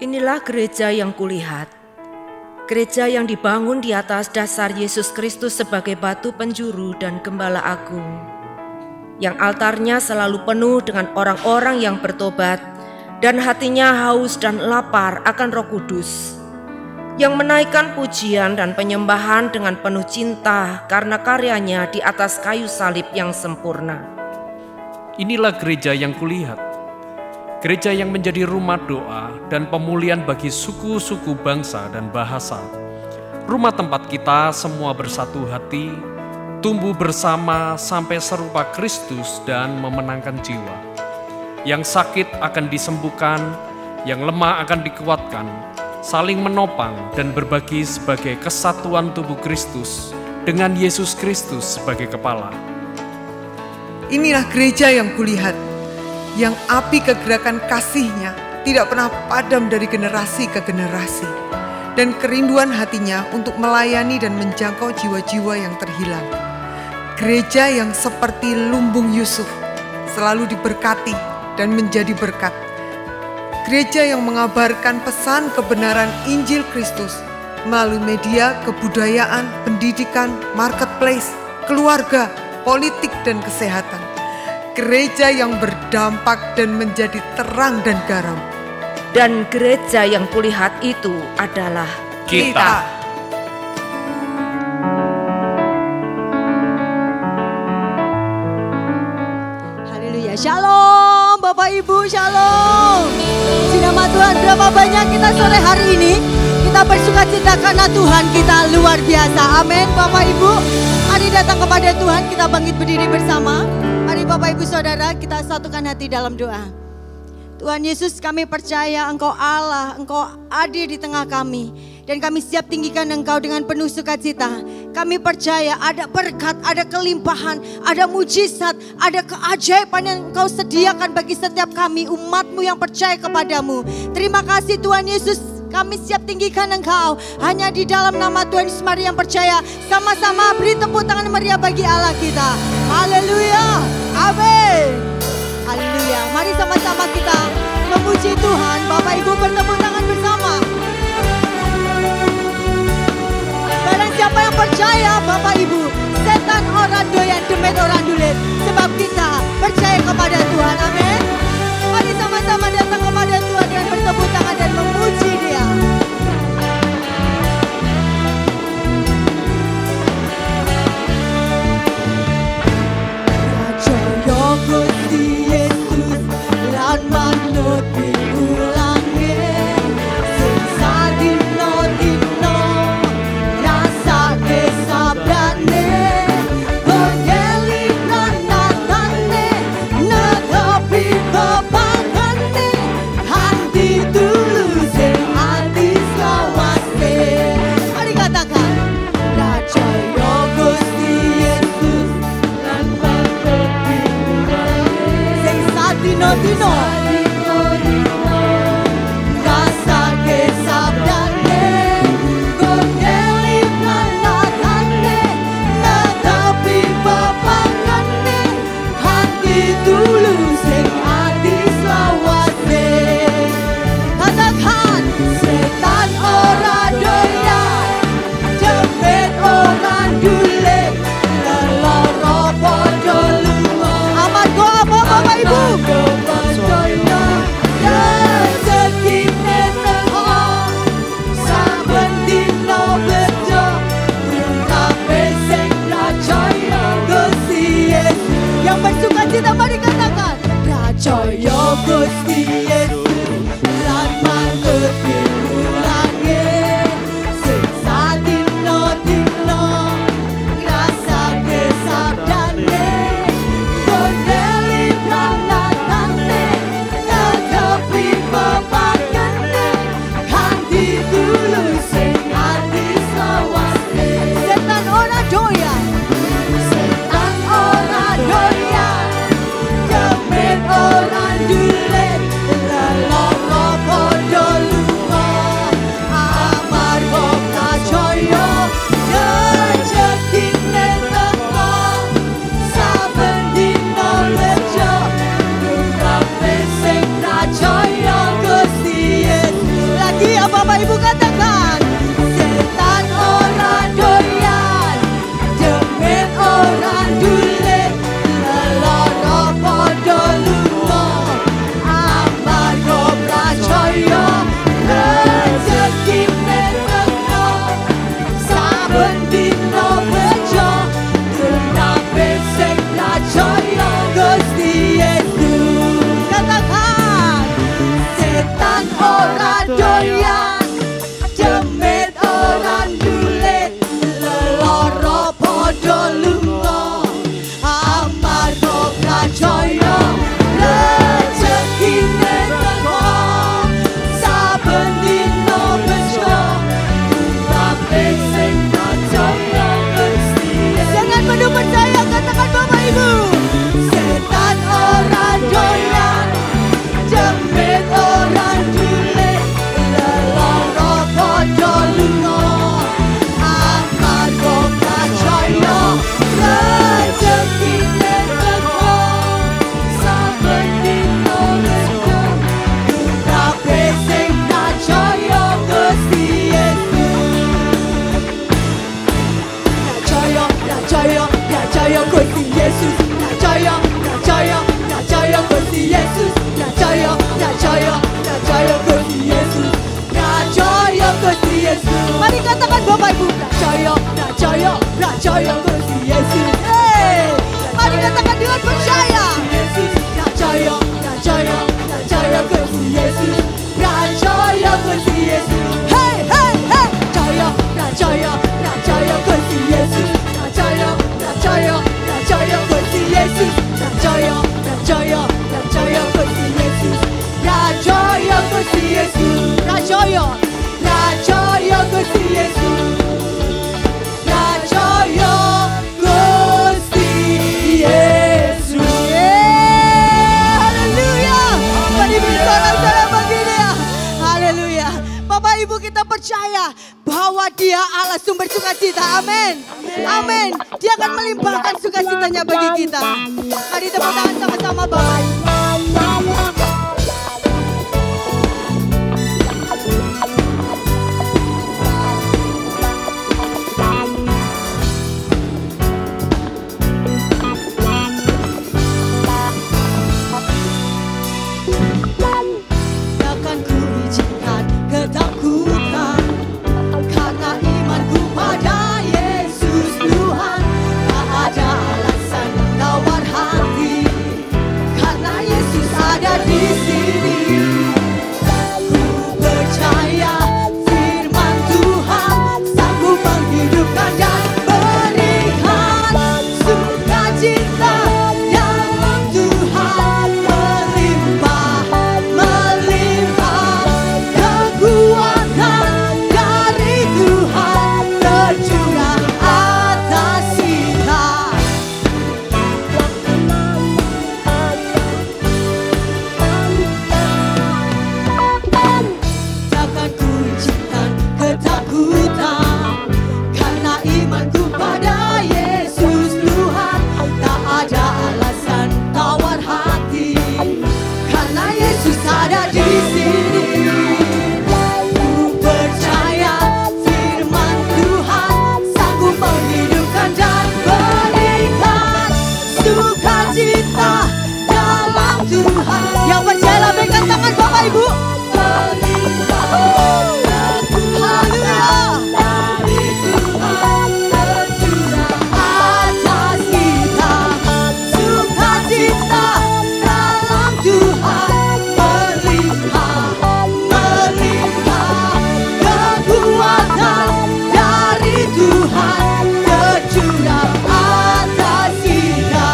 Inilah gereja yang kulihat, gereja yang dibangun di atas dasar Yesus Kristus sebagai batu penjuru dan gembala agung, yang altarnya selalu penuh dengan orang-orang yang bertobat dan hatinya haus dan lapar akan Roh Kudus, yang menaikkan pujian dan penyembahan dengan penuh cinta karena karyanya di atas kayu salib yang sempurna. Inilah gereja yang kulihat, gereja yang menjadi rumah doa dan pemulihan bagi suku-suku bangsa dan bahasa. Rumah tempat kita semua bersatu hati, tumbuh bersama sampai serupa Kristus dan memenangkan jiwa. Yang sakit akan disembuhkan, yang lemah akan dikuatkan, saling menopang dan berbagi sebagai kesatuan tubuh Kristus dengan Yesus Kristus sebagai kepala. Inilah gereja yang kulihat, yang api kegerakan kasih-Nya tidak pernah padam dari generasi ke generasi, dan kerinduan hatinya untuk melayani dan menjangkau jiwa-jiwa yang terhilang. Gereja yang seperti lumbung Yusuf, selalu diberkati dan menjadi berkat. Gereja yang mengabarkan pesan kebenaran Injil Kristus melalui media kebudayaan, pendidikan, marketplace, keluarga, politik, dan kesehatan. Gereja yang berdampak dan menjadi terang dan garam. Dan gereja yang kulihat itu adalah Kita. Haleluya, shalom Bapak Ibu, shalom. Di nama Tuhan, berapa banyak kita sore hari ini kita bersukacita karena Tuhan kita luar biasa. Amin. Bapak Ibu, mari datang kepada Tuhan, kita bangkit berdiri bersama. Mari Bapak Ibu Saudara, kita satukan hati dalam doa. Tuhan Yesus, kami percaya Engkau Allah, Engkau hadir di tengah kami. Dan kami siap tinggikan Engkau dengan penuh sukacita. Kami percaya ada berkat, ada kelimpahan, ada mujizat, ada keajaiban yang Engkau sediakan bagi setiap kami, umat-Mu yang percaya kepadamu. Terima kasih Tuhan Yesus, kami siap tinggikan Engkau. Hanya di dalam nama Tuhan Yesus, mari yang percaya sama-sama beri tepuk tangan meriah bagi Allah kita. Haleluya, amin. Haleluya, mari sama-sama kita memuji Tuhan. Bapak Ibu bertepuk tangan bersama. Barang siapa yang percaya Bapak Ibu, setan orang doyan, demit orang dulit. Sebab kita percaya kepada Tuhan, amin. Mari sama-sama datang kepada Tuhan dan bertepuk tangan dan memuji Dia. Percaya Gusti Yesus lan manut diulangi, sing sadina-dina rasake sabrane, pengelingan natane, netepi bebangane, hati Bapak Ibu, percaya, percaya, percaya kasih Yesus. Hey, mari katakan dengan percaya. Percaya, percaya, percaya kasih Yesus. Percaya kasih Yesus. Hey, hey, hey. Percaya, percaya, percaya kasih Yesus. Percaya, percaya, percaya kasih Yesus. Percaya, percaya, percaya kasih Yesus. Percaya kasih Yesus. Percaya, percaya kasih Yesus. Percaya kasih Yesus. Haleluya. Mari bersorak-sorak begini ya. Haleluya. Bapak Ibu, kita percaya bahwa Dia Allah sumber sukacita. Amin. Amin. Dia akan melimpahkan sukacitanya bagi kita. Mari tepuk tangan sama-sama Bapak Ibu. Takkan ku izinkan ketakutan, karena imanku pada Yesus Tuhan. Tak ada alasan tawar hati, karena Yesus ada di sini. Ku percaya firman Tuhan sanggup menghidupkan dan berikan sukacita dalam Tuhan. Melimpah, melimpah kekuatan dari Tuhan tercurah atas kita. Takkan ku izinkan ketakutan, karena imanku pada Yesus Tuhan. Tak ada alasan tawar hati, karena Yesus ada di sini. Ku percaya firman Tuhan sanggup menghidupkan dan berikan sukacita dalam Tuhan. Yang percaya lambaikan tangan Bapak Ibu. Haleluya. Dari Tuhan tercurah atas kita sukacita dalam Tuhan. Melimpah, melimpah kekuatan dari Tuhan tercurah atas kita.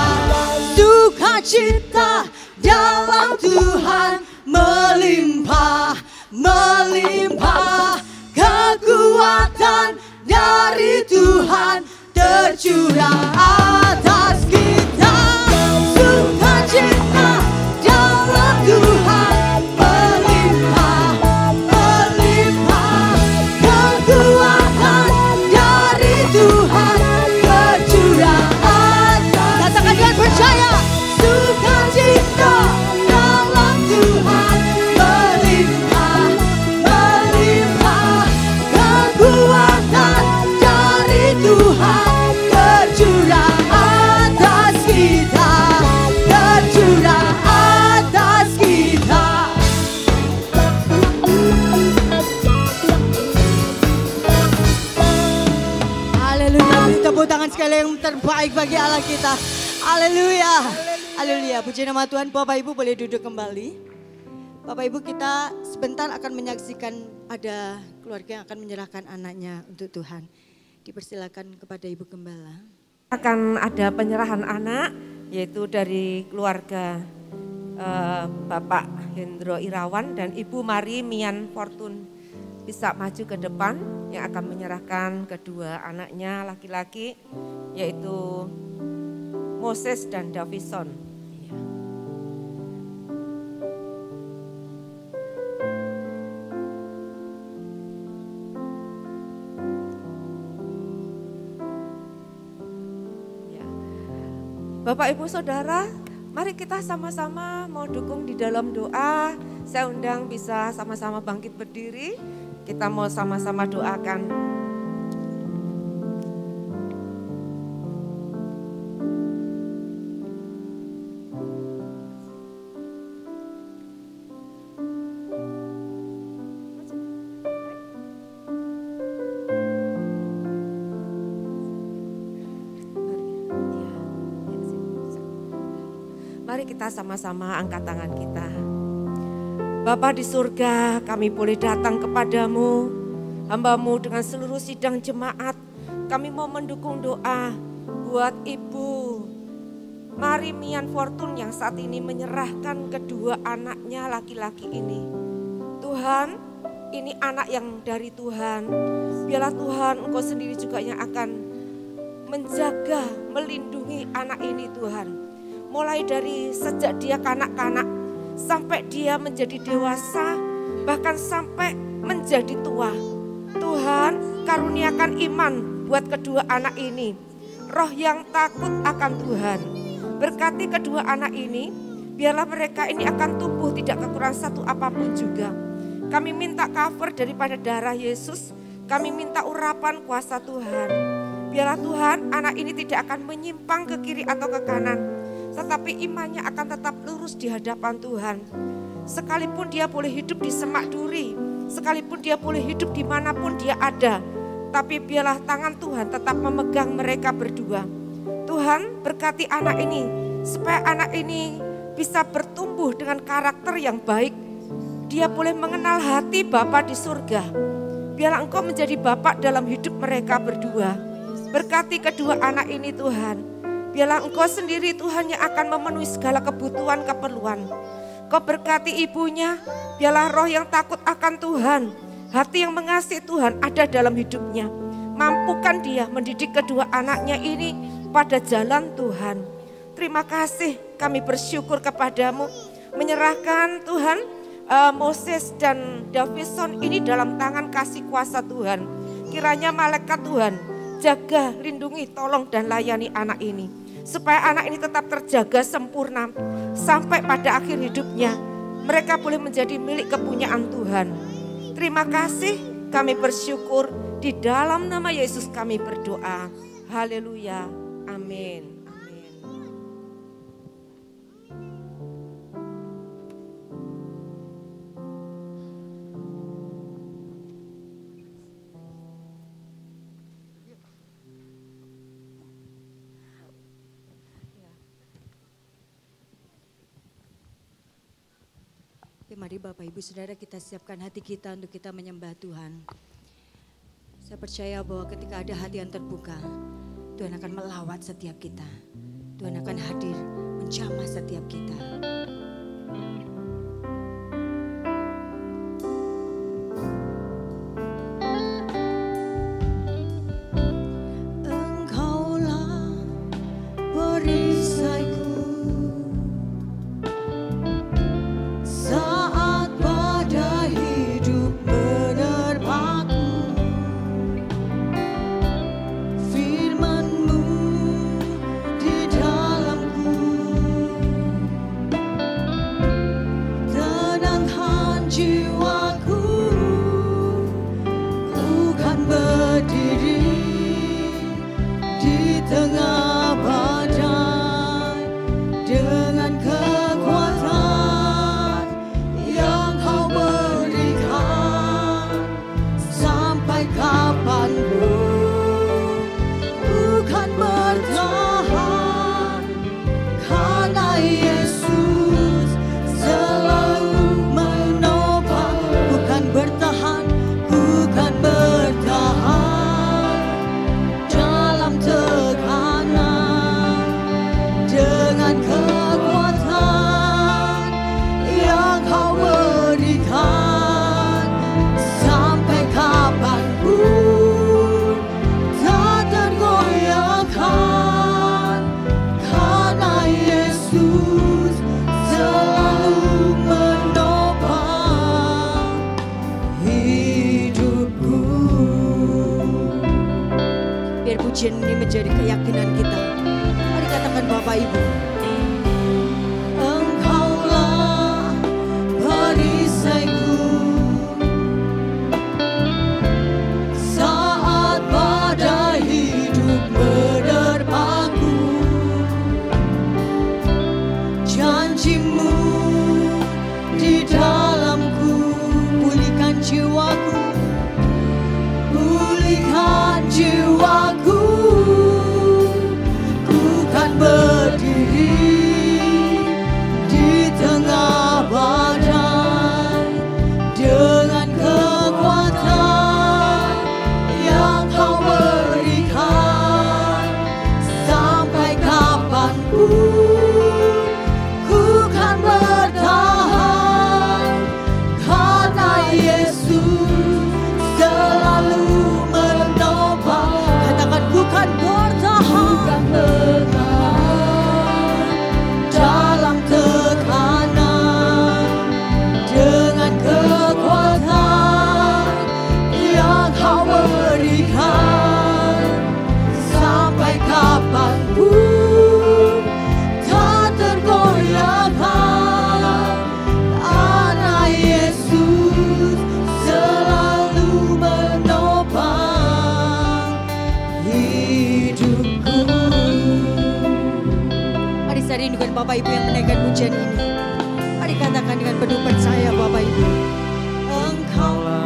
Sukacita dalam Tuhan melimpah, melimpah kekuatan dari Tuhan tercurah atas kita. Sukacita dalam Tuhan melimpah, melimpah kekuatan dari Tuhan tercurah atas. Katakan dengan percaya. Sukacita dalam Tuhan melimpah, melimpah kekuatan dari Tuhan tercurah atas kita, tercurah atas kita. Haleluya. Beri tepuk tangan sekali yang terbaik bagi Allah kita. Haleluya. Haleluya. Puji nama Tuhan. Bapak Ibu boleh duduk kembali. Bapak Ibu, kita sebentar akan menyaksikan ada keluarga yang akan menyerahkan anaknya untuk Tuhan. Dipersilakan kepada Ibu Gembala. Akan ada penyerahan anak, yaitu dari keluarga Bapak Hendro Irawan dan Ibu Mari Mian Fortun. Bisa maju ke depan yang akan menyerahkan kedua anaknya laki-laki, yaitu Moses dan Davison. Bapak Ibu Saudara, mari kita sama-sama mau dukung di dalam doa. Saya undang bisa sama-sama bangkit berdiri. Kita mau sama-sama doakan. Mari kita sama-sama angkat tangan kita. Bapa di surga, kami boleh datang kepadamu, hamba-Mu dengan seluruh sidang jemaat. Kami mau mendukung doa buat Ibu Mari Mian Fortune yang saat ini menyerahkan kedua anaknya laki-laki ini. Tuhan, ini anak yang dari Tuhan. Biarlah Tuhan, Engkau sendiri juga yang akan menjaga, melindungi anak ini Tuhan. Mulai dari sejak dia kanak-kanak sampai dia menjadi dewasa, bahkan sampai menjadi tua. Tuhan, karuniakan iman buat kedua anak ini. Roh yang takut akan Tuhan. Berkati kedua anak ini, biarlah mereka ini akan tumbuh tidak kekurangan satu apapun juga. Kami minta cover daripada darah Yesus, kami minta urapan kuasa Tuhan. Biarlah Tuhan, anak ini tidak akan menyimpang ke kiri atau ke kanan, tetapi imannya akan tetap lurus di hadapan Tuhan. Sekalipun dia boleh hidup di semak duri, sekalipun dia boleh hidup dimanapun dia ada, tapi biarlah tangan Tuhan tetap memegang mereka berdua. Tuhan, berkati anak ini, supaya anak ini bisa bertumbuh dengan karakter yang baik. Dia boleh mengenal hati Bapa di surga. Biarlah Engkau menjadi Bapa dalam hidup mereka berdua. Berkati kedua anak ini Tuhan. Biarlah Engkau sendiri Tuhan yang akan memenuhi segala kebutuhan keperluan. Kau berkati ibunya, biarlah roh yang takut akan Tuhan, hati yang mengasihi Tuhan ada dalam hidupnya. Mampukan dia mendidik kedua anaknya ini pada jalan Tuhan. Terima kasih, kami bersyukur kepadamu, menyerahkan Tuhan Moses dan Davison ini dalam tangan kasih kuasa Tuhan. Kiranya malaikat Tuhan jaga, lindungi, tolong dan layani anak ini, supaya anak ini tetap terjaga sempurna sampai pada akhir hidupnya. Mereka boleh menjadi milik kepunyaan Tuhan. Terima kasih, kami bersyukur, di dalam nama Yesus kami berdoa. Haleluya. Amin. Mari Bapak Ibu Saudara kita siapkan hati kita untuk kita menyembah Tuhan. Saya percaya bahwa ketika ada hati yang terbuka, Tuhan akan melawat setiap kita. Tuhan akan hadir menjamah setiap kita. Engkaulah perisaiku saat badai hidup menerpaku. Firman-Mu di dalamku tenangkan jiwaku. Ku kan berdiri di tengah badai dengan kekuatan yang Kau berikan. Sampai kapanpun ku kan bertahan, karena Yesus selalu menopang. Bukan bertahan, bukan bertahan dalam tekanan, dengan kekuatan yang Kau berikan. Sampai kapanpun tak tergoyahkan, karena Yesus selalu menopang hidupku. Biar pujian ini menjadi keyakinan kita. Mari katakan Bapak Ibu. Engkaulah perisaiku saat badai hidup menerpaku. Janji-Mu di dalamku, pulihkan jiwaku, pulihkan jiwaku. Ku kan berdiri pujian Bapak Ibu yang menaikkan pujian ini. Mari katakan dengan penuh percaya Bapak Ibu. Engkaulah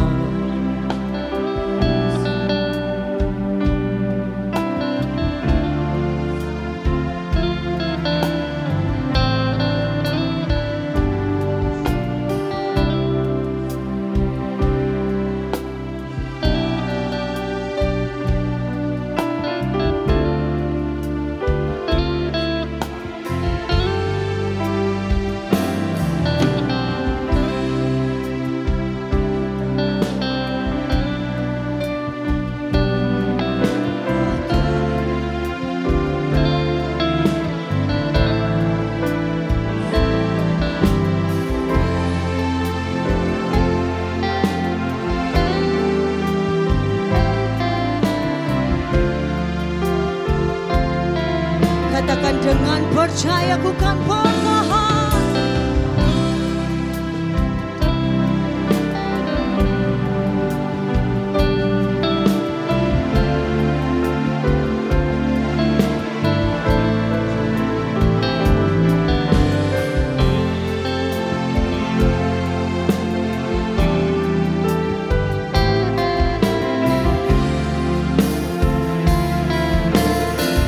katakan dengan percaya ku kan bertahan.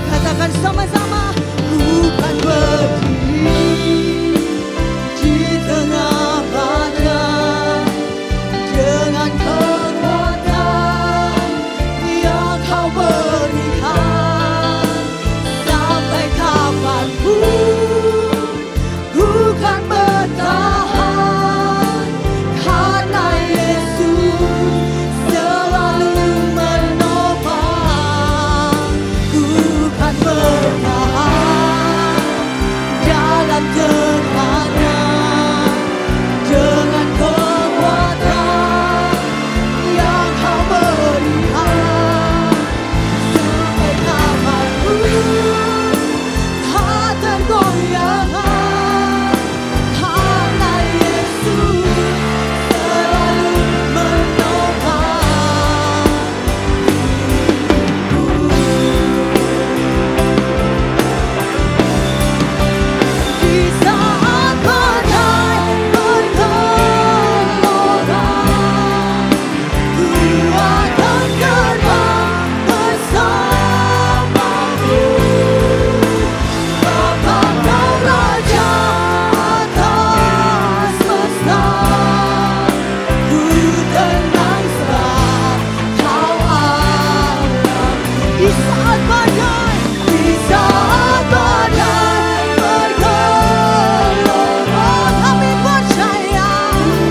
Katakan sama-sama, ku kan berdiri di tengah badai dengan kekuatan yang kau berikan. Sampai kapanpun ku kan bertahan, karena Yesus selalu menopang. Ku kan bertahan dalam tekanan dengan kekuatan yang kau berikan. Sampai kapanpun tak tergoyahkan, karena Yesus selalu menopang. Di saat badai bergelora, ku akan terbang bersamamu. Bapa kau Raja atas semesta, ku tenang sebab kau Allah. Di saat badai bergelora, kami percaya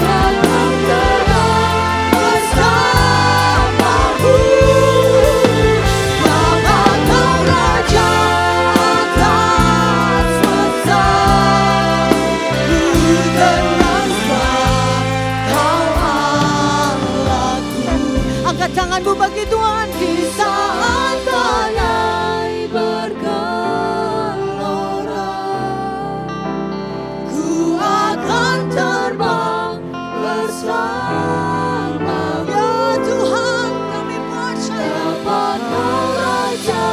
akan terang bersamamu. Bapa kau Raja atas semesta, ku tenang sebab kau Allahku. Angkat tanganmu bagi Tuhan. Di saat badai bergelora, ku akan terbang bersama. Ya Tuhan, kami percaya Bapa kau Raja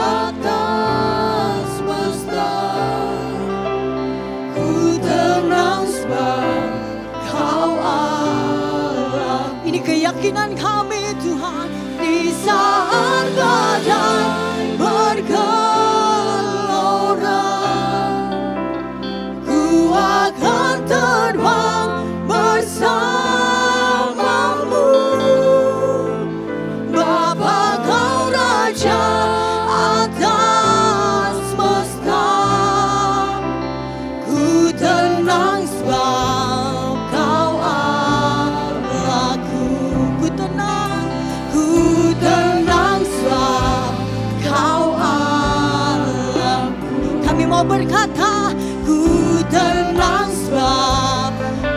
atas semesta, ku tenang sebab kau Allah. Ini keyakinan kami Tuhan. Di saat badai bergelora, ku akan terbang bersamamu. Bapa kau Raja atas semesta, ku tenang sebab kau Allahku. Ku tenang sebab kau Allahku. Kami mau berkata, ku tenang sebab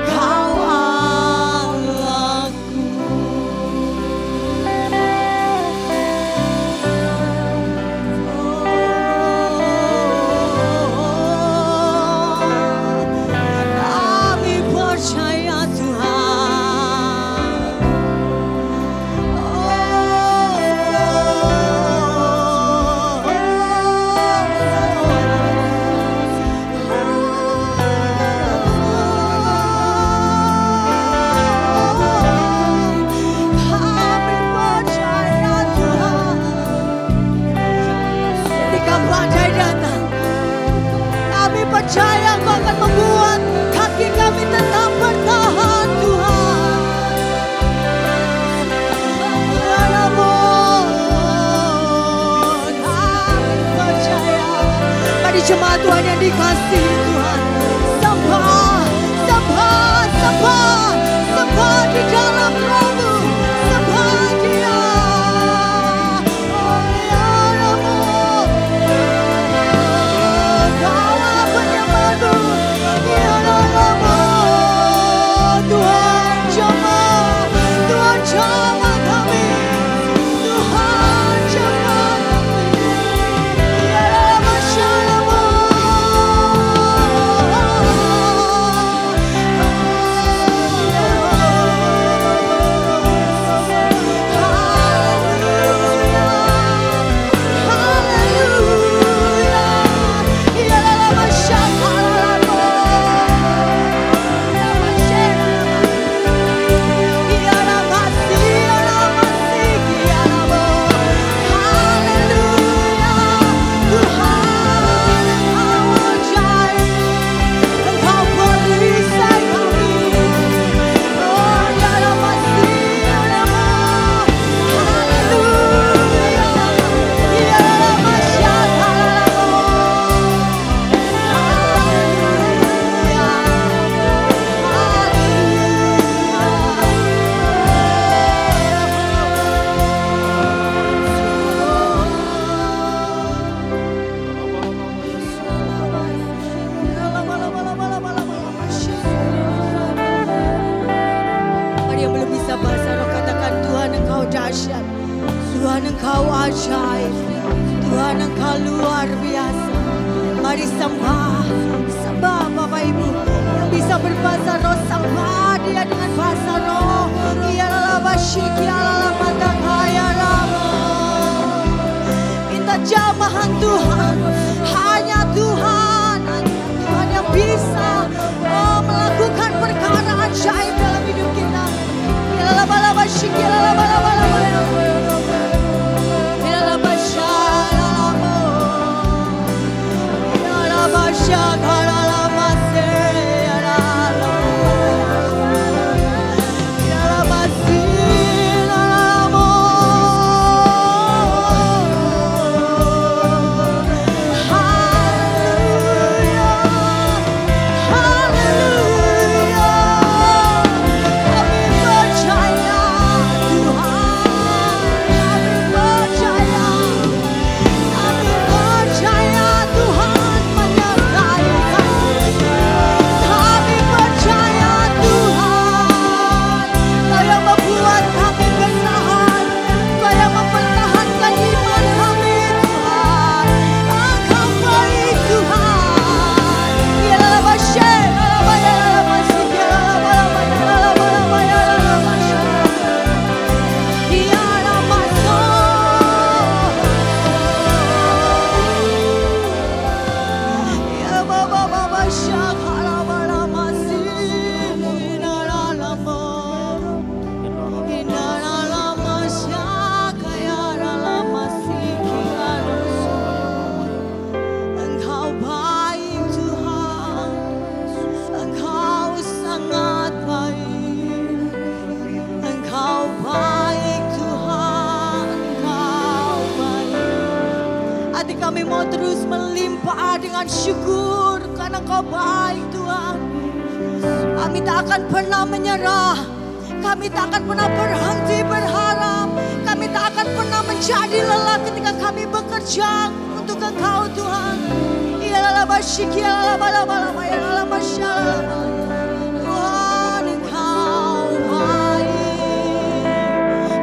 kau Allahku. Kami percaya Tuhan. jemaat Tuhan yang dikasihi Tuhan. Sembah, sembah, sembah, sembah di dalam rohmu. Sembah Dia. Oh ya Rabu, Kau penyembahku. Ya Rabu, Tuhan jamah, Tuhan jamah kami. Tuhan jamah kami. Ya Rabu, Shalom. Mari yang belum bisa bahasa roh katakan, Tuhan Engkau dahsyat, Tuhan Engkau ajaib, Tuhan Engkau luar biasa. Mari sembah, sembah Bapak Ibu yang bisa berbahasa roh, sembah Dia dengan bahasa roh. Ya Labasyik, ya Labatangaya Rama. Minta jamahan Tuhan, hanya Tuhan yang bisa melakukan perkara ajaib dalam hidup kita. Ya Labasyik, ya Labasyik. Kami mau terus melimpah dengan syukur karena Kau baik Tuhan. Kami tak akan pernah menyerah. Kami tak akan pernah berhenti berharap. Kami tak akan pernah menjadi lelah ketika kami bekerja untuk Engkau Tuhan. Ya Labasyik, ya Labalaba, ya Labasyalaba. Tuhan Engkau baik.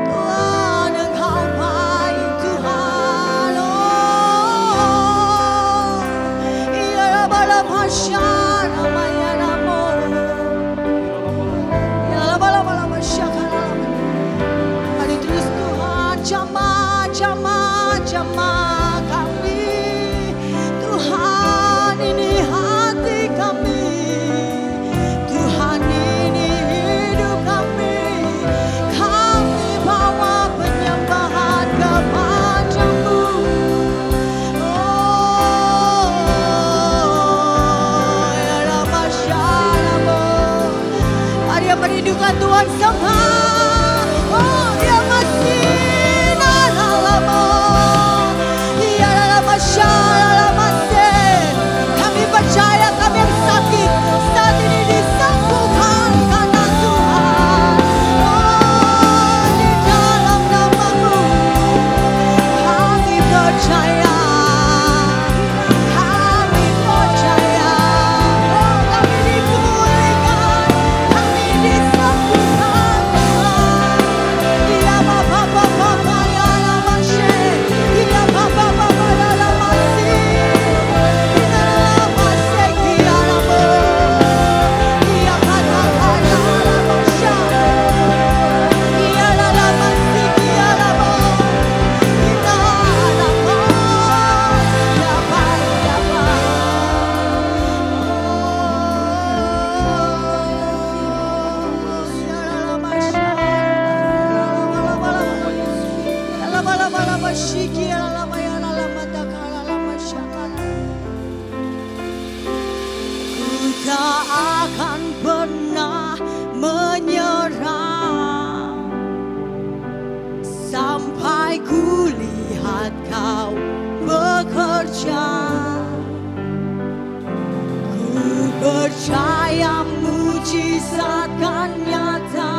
Tuhan Engkau baik Tuhan. Ya Labalaba, Shalama, ya Ramo. Ya Labalaba, Shalama. Mari terus Tuhan jamah, jamah, jamah kami. Tuhan ini hati kami. Tuhan ini hidup kami. Kami bawa penyembahan kepada-Mu. Oh, ya Rama Shalama. Mari yang merindukan Tuhan sembah. Oh, Dia masih Nalama. Ya Rama Shalama. percaya mujizat kan nyata.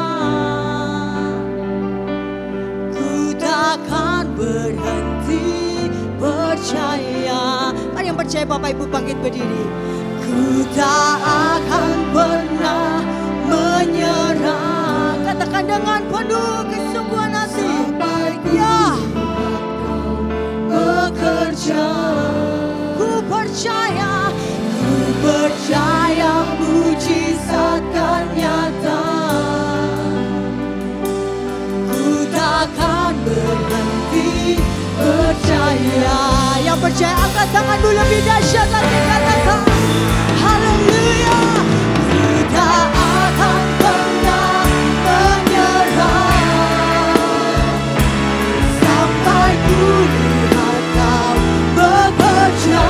Ku takkan berhenti percaya. Mari yang percaya Bapak Ibu bangkit berdiri. Ku tak akan pernah menyerah. Katakan dengan penuh kesungguhan hati. Ya, bekerja. Ku percaya mujizat kan nyata. Ku takkan berhenti percaya. Yang percaya angkat tanganmu lebih dahsyat lagi, katakan haleluya. Ku tak akan pernah menyerah sampai ku lihat Kau bekerja.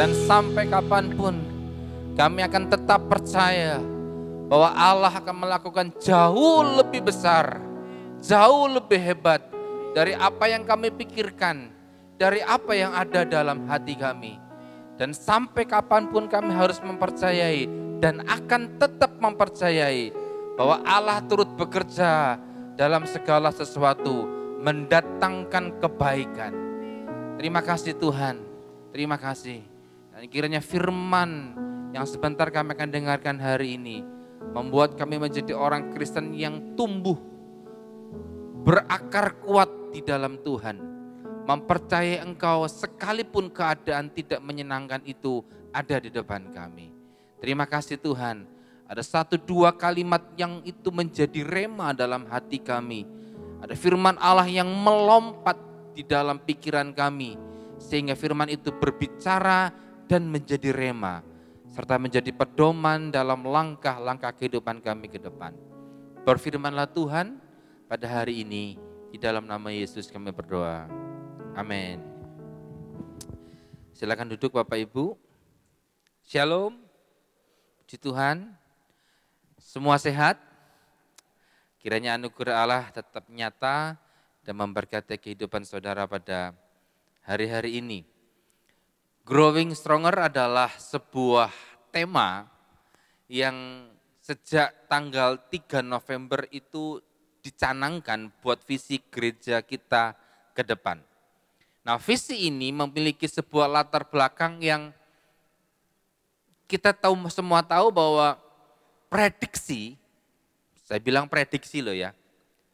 Dan sampai kapanpun kami akan tetap percaya bahwa Allah akan melakukan jauh lebih besar, jauh lebih hebat dari apa yang kami pikirkan, dari apa yang ada dalam hati kami. Dan sampai kapanpun kami harus mempercayai dan akan tetap mempercayai bahwa Allah turut bekerja dalam segala sesuatu, mendatangkan kebaikan. Terima kasih Tuhan, terima kasih. Dan kiranya firman yang sebentar kami akan dengarkan hari ini membuat kami menjadi orang Kristen yang tumbuh, berakar kuat di dalam Tuhan, mempercayai Engkau sekalipun keadaan tidak menyenangkan itu ada di depan kami. Terima kasih Tuhan, ada 1-2 kalimat yang itu menjadi rema dalam hati kami. Ada firman Allah yang melompat di dalam pikiran kami, sehingga firman itu berbicara dan menjadi rema, serta menjadi pedoman dalam langkah-langkah kehidupan kami ke depan. Berfirmanlah Tuhan pada hari ini, di dalam nama Yesus kami berdoa. Amin. Silakan duduk Bapak Ibu. Shalom. Puji Tuhan. Semua sehat? Kiranya anugerah Allah tetap nyata dan memberkati kehidupan saudara pada hari-hari ini. Growing Stronger adalah sebuah tema yang sejak tanggal 3 November itu dicanangkan buat visi gereja kita ke depan. Nah, visi ini memiliki sebuah latar belakang yang kita semua tahu bahwa prediksi, saya bilang prediksi loh ya,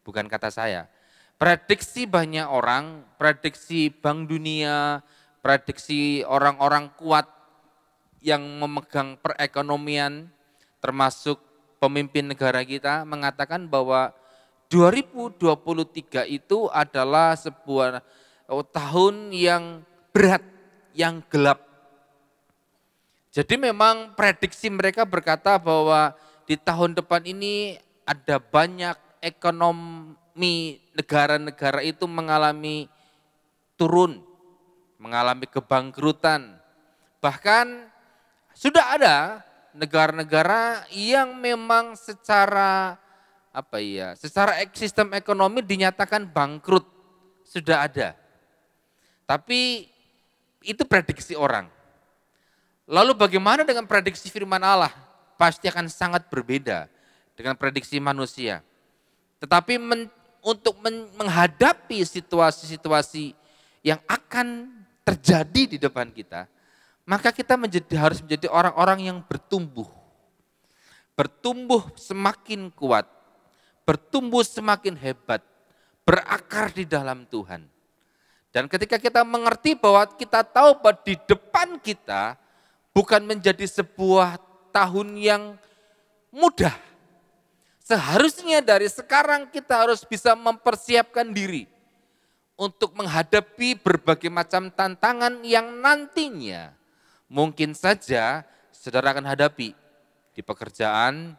bukan kata saya. Prediksi banyak orang, prediksi Bank Dunia, prediksi orang-orang kuat yang memegang perekonomian, termasuk pemimpin negara kita, mengatakan bahwa 2023 itu adalah sebuah tahun yang berat, yang gelap. Jadi memang prediksi mereka berkata bahwa di tahun depan ini ada banyak ekonomi negara-negara itu mengalami turun, mengalami kebangkrutan. Bahkan sudah ada negara-negara yang memang secara secara sistem ekonomi dinyatakan bangkrut, sudah ada. Tapi itu prediksi orang. Lalu bagaimana dengan prediksi firman Allah? Pasti akan sangat berbeda dengan prediksi manusia. Tetapi untuk menghadapi situasi-situasi yang akan terjadi di depan kita, maka kita harus menjadi orang-orang yang bertumbuh. Bertumbuh semakin kuat, bertumbuh semakin hebat, berakar di dalam Tuhan. Dan ketika kita mengerti bahwa kita tahu bahwa di depan kita bukan menjadi sebuah tahun yang mudah. Seharusnya dari sekarang kita harus bisa mempersiapkan diri untuk menghadapi berbagai macam tantangan yang nantinya mungkin saja saudara akan hadapi di pekerjaan,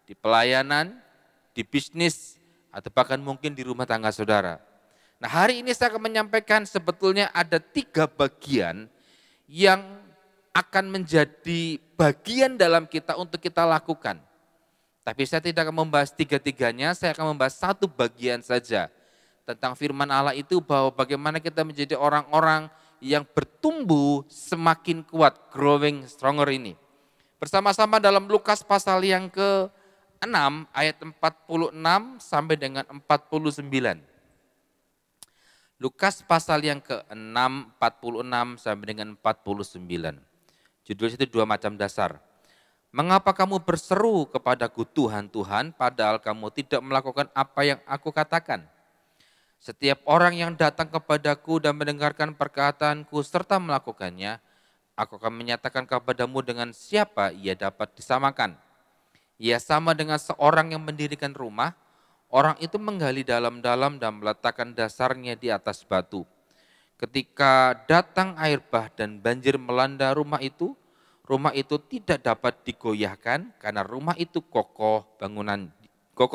di pelayanan, di bisnis, atau bahkan mungkin di rumah tangga saudara. Nah, hari ini saya akan menyampaikan sebetulnya ada 3 bagian yang akan menjadi bagian dalam kita untuk kita lakukan. Tapi saya tidak akan membahas 3-tiganya, saya akan membahas 1 bagian saja tentang firman Allah itu, bahwa bagaimana kita menjadi orang-orang yang bertumbuh semakin kuat, growing stronger ini. Bersama-sama dalam Lukas pasal yang ke-6 ayat 46 sampai dengan 49. Lukas pasal yang ke-6 46 sampai dengan 49. Judul itu 2 macam dasar. Mengapa kamu berseru kepadaku Tuhan, Tuhan, padahal kamu tidak melakukan apa yang aku katakan? Setiap orang yang datang kepadaku dan mendengarkan perkataanku serta melakukannya, aku akan menyatakan kepadamu dengan siapa ia dapat disamakan. Ia sama dengan seorang yang mendirikan rumah, orang itu menggali dalam-dalam dan meletakkan dasarnya di atas batu. Ketika datang air bah dan banjir melanda rumah itu tidak dapat digoyahkan karena rumah itu kokoh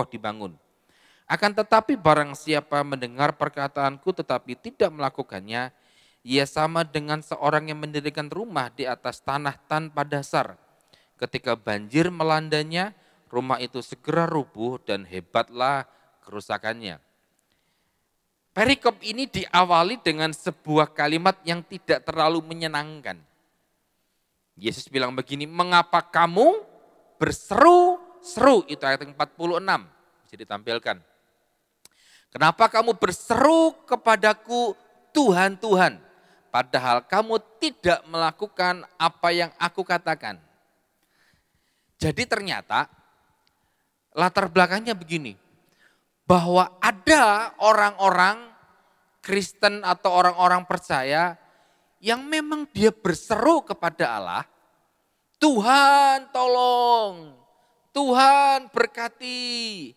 dibangun. Akan tetapi barang siapa mendengar perkataanku tetapi tidak melakukannya, ia sama dengan seorang yang mendirikan rumah di atas tanah tanpa dasar. Ketika banjir melandanya, rumah itu segera rubuh dan hebatlah kerusakannya. Perikop ini diawali dengan sebuah kalimat yang tidak terlalu menyenangkan. Yesus bilang begini, mengapa kamu berseru-seru, itu ayat 46, bisa ditampilkan. Kenapa kamu berseru kepadaku Tuhan, Tuhan, padahal kamu tidak melakukan apa yang aku katakan. Jadi ternyata latar belakangnya begini, bahwa ada orang-orang Kristen atau orang-orang percaya yang memang dia berseru kepada Allah, Tuhan tolong, Tuhan berkati,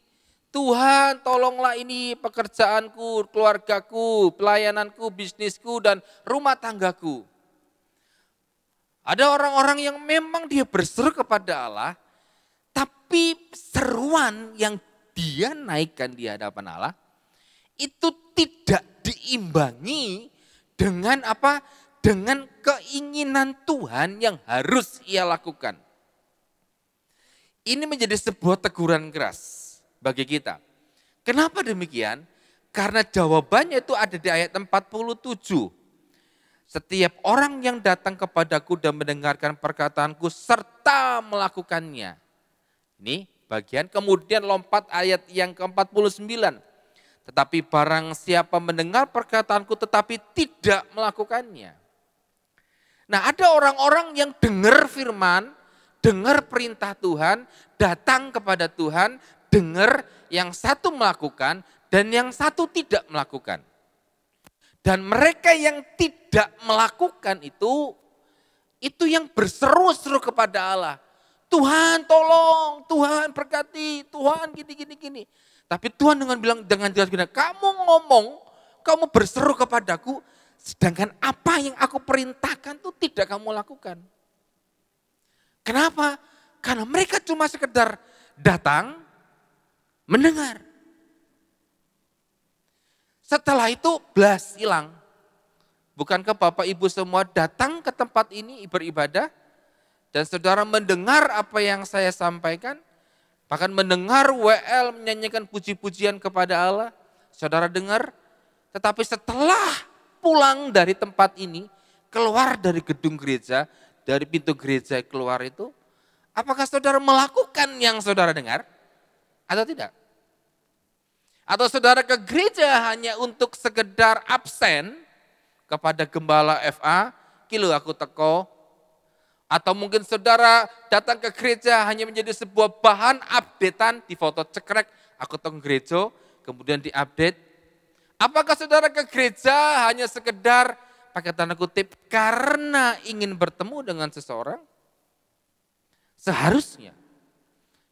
Tuhan tolonglah ini pekerjaanku, keluargaku, pelayananku, bisnisku, dan rumah tanggaku. Ada orang-orang yang memang dia berseru kepada Allah, tapi seruan yang dia naikkan di hadapan Allah, itu tidak diimbangi dengan apa? Dengan keinginan Tuhan yang harus ia lakukan. Ini menjadi sebuah teguran keras bagi kita. Kenapa demikian? Karena jawabannya itu ada di ayat 47. Setiap orang yang datang kepadaku dan mendengarkan perkataanku serta melakukannya. Ini bagian, kemudian lompat ayat yang ke-49. Tetapi barang siapa mendengar perkataanku tetapi tidak melakukannya. Nah, ada orang-orang yang dengar firman, dengar perintah Tuhan, datang kepada Tuhan, dengar, yang satu melakukan dan yang satu tidak melakukan. Dan mereka yang tidak melakukan itu yang berseru-seru kepada Allah. Tuhan tolong, Tuhan berkati, Tuhan gini. Tapi Tuhan dengan jelas bilang, kamu ngomong, kamu berseru kepadaku, sedangkan apa yang aku perintahkan itu tidak kamu lakukan. Kenapa? Karena mereka cuma sekedar datang, mendengar. Setelah itu blas hilang. Bukankah Bapak Ibu semua datang ke tempat ini beribadah dan saudara mendengar apa yang saya sampaikan, bahkan mendengar WL menyanyikan puji-pujian kepada Allah, saudara dengar, tetapi setelah pulang dari tempat ini, keluar dari gedung gereja, dari pintu gereja keluar itu, apakah saudara melakukan yang saudara dengar atau tidak? Atau saudara ke gereja hanya untuk sekedar absen kepada gembala FA, kilo aku teko. Atau mungkin saudara datang ke gereja hanya menjadi sebuah bahan updatean, di foto cekrek, aku teng gereja, kemudian diupdate. Apakah saudara ke gereja hanya sekedar, pakai tanda kutip, karena ingin bertemu dengan seseorang? Seharusnya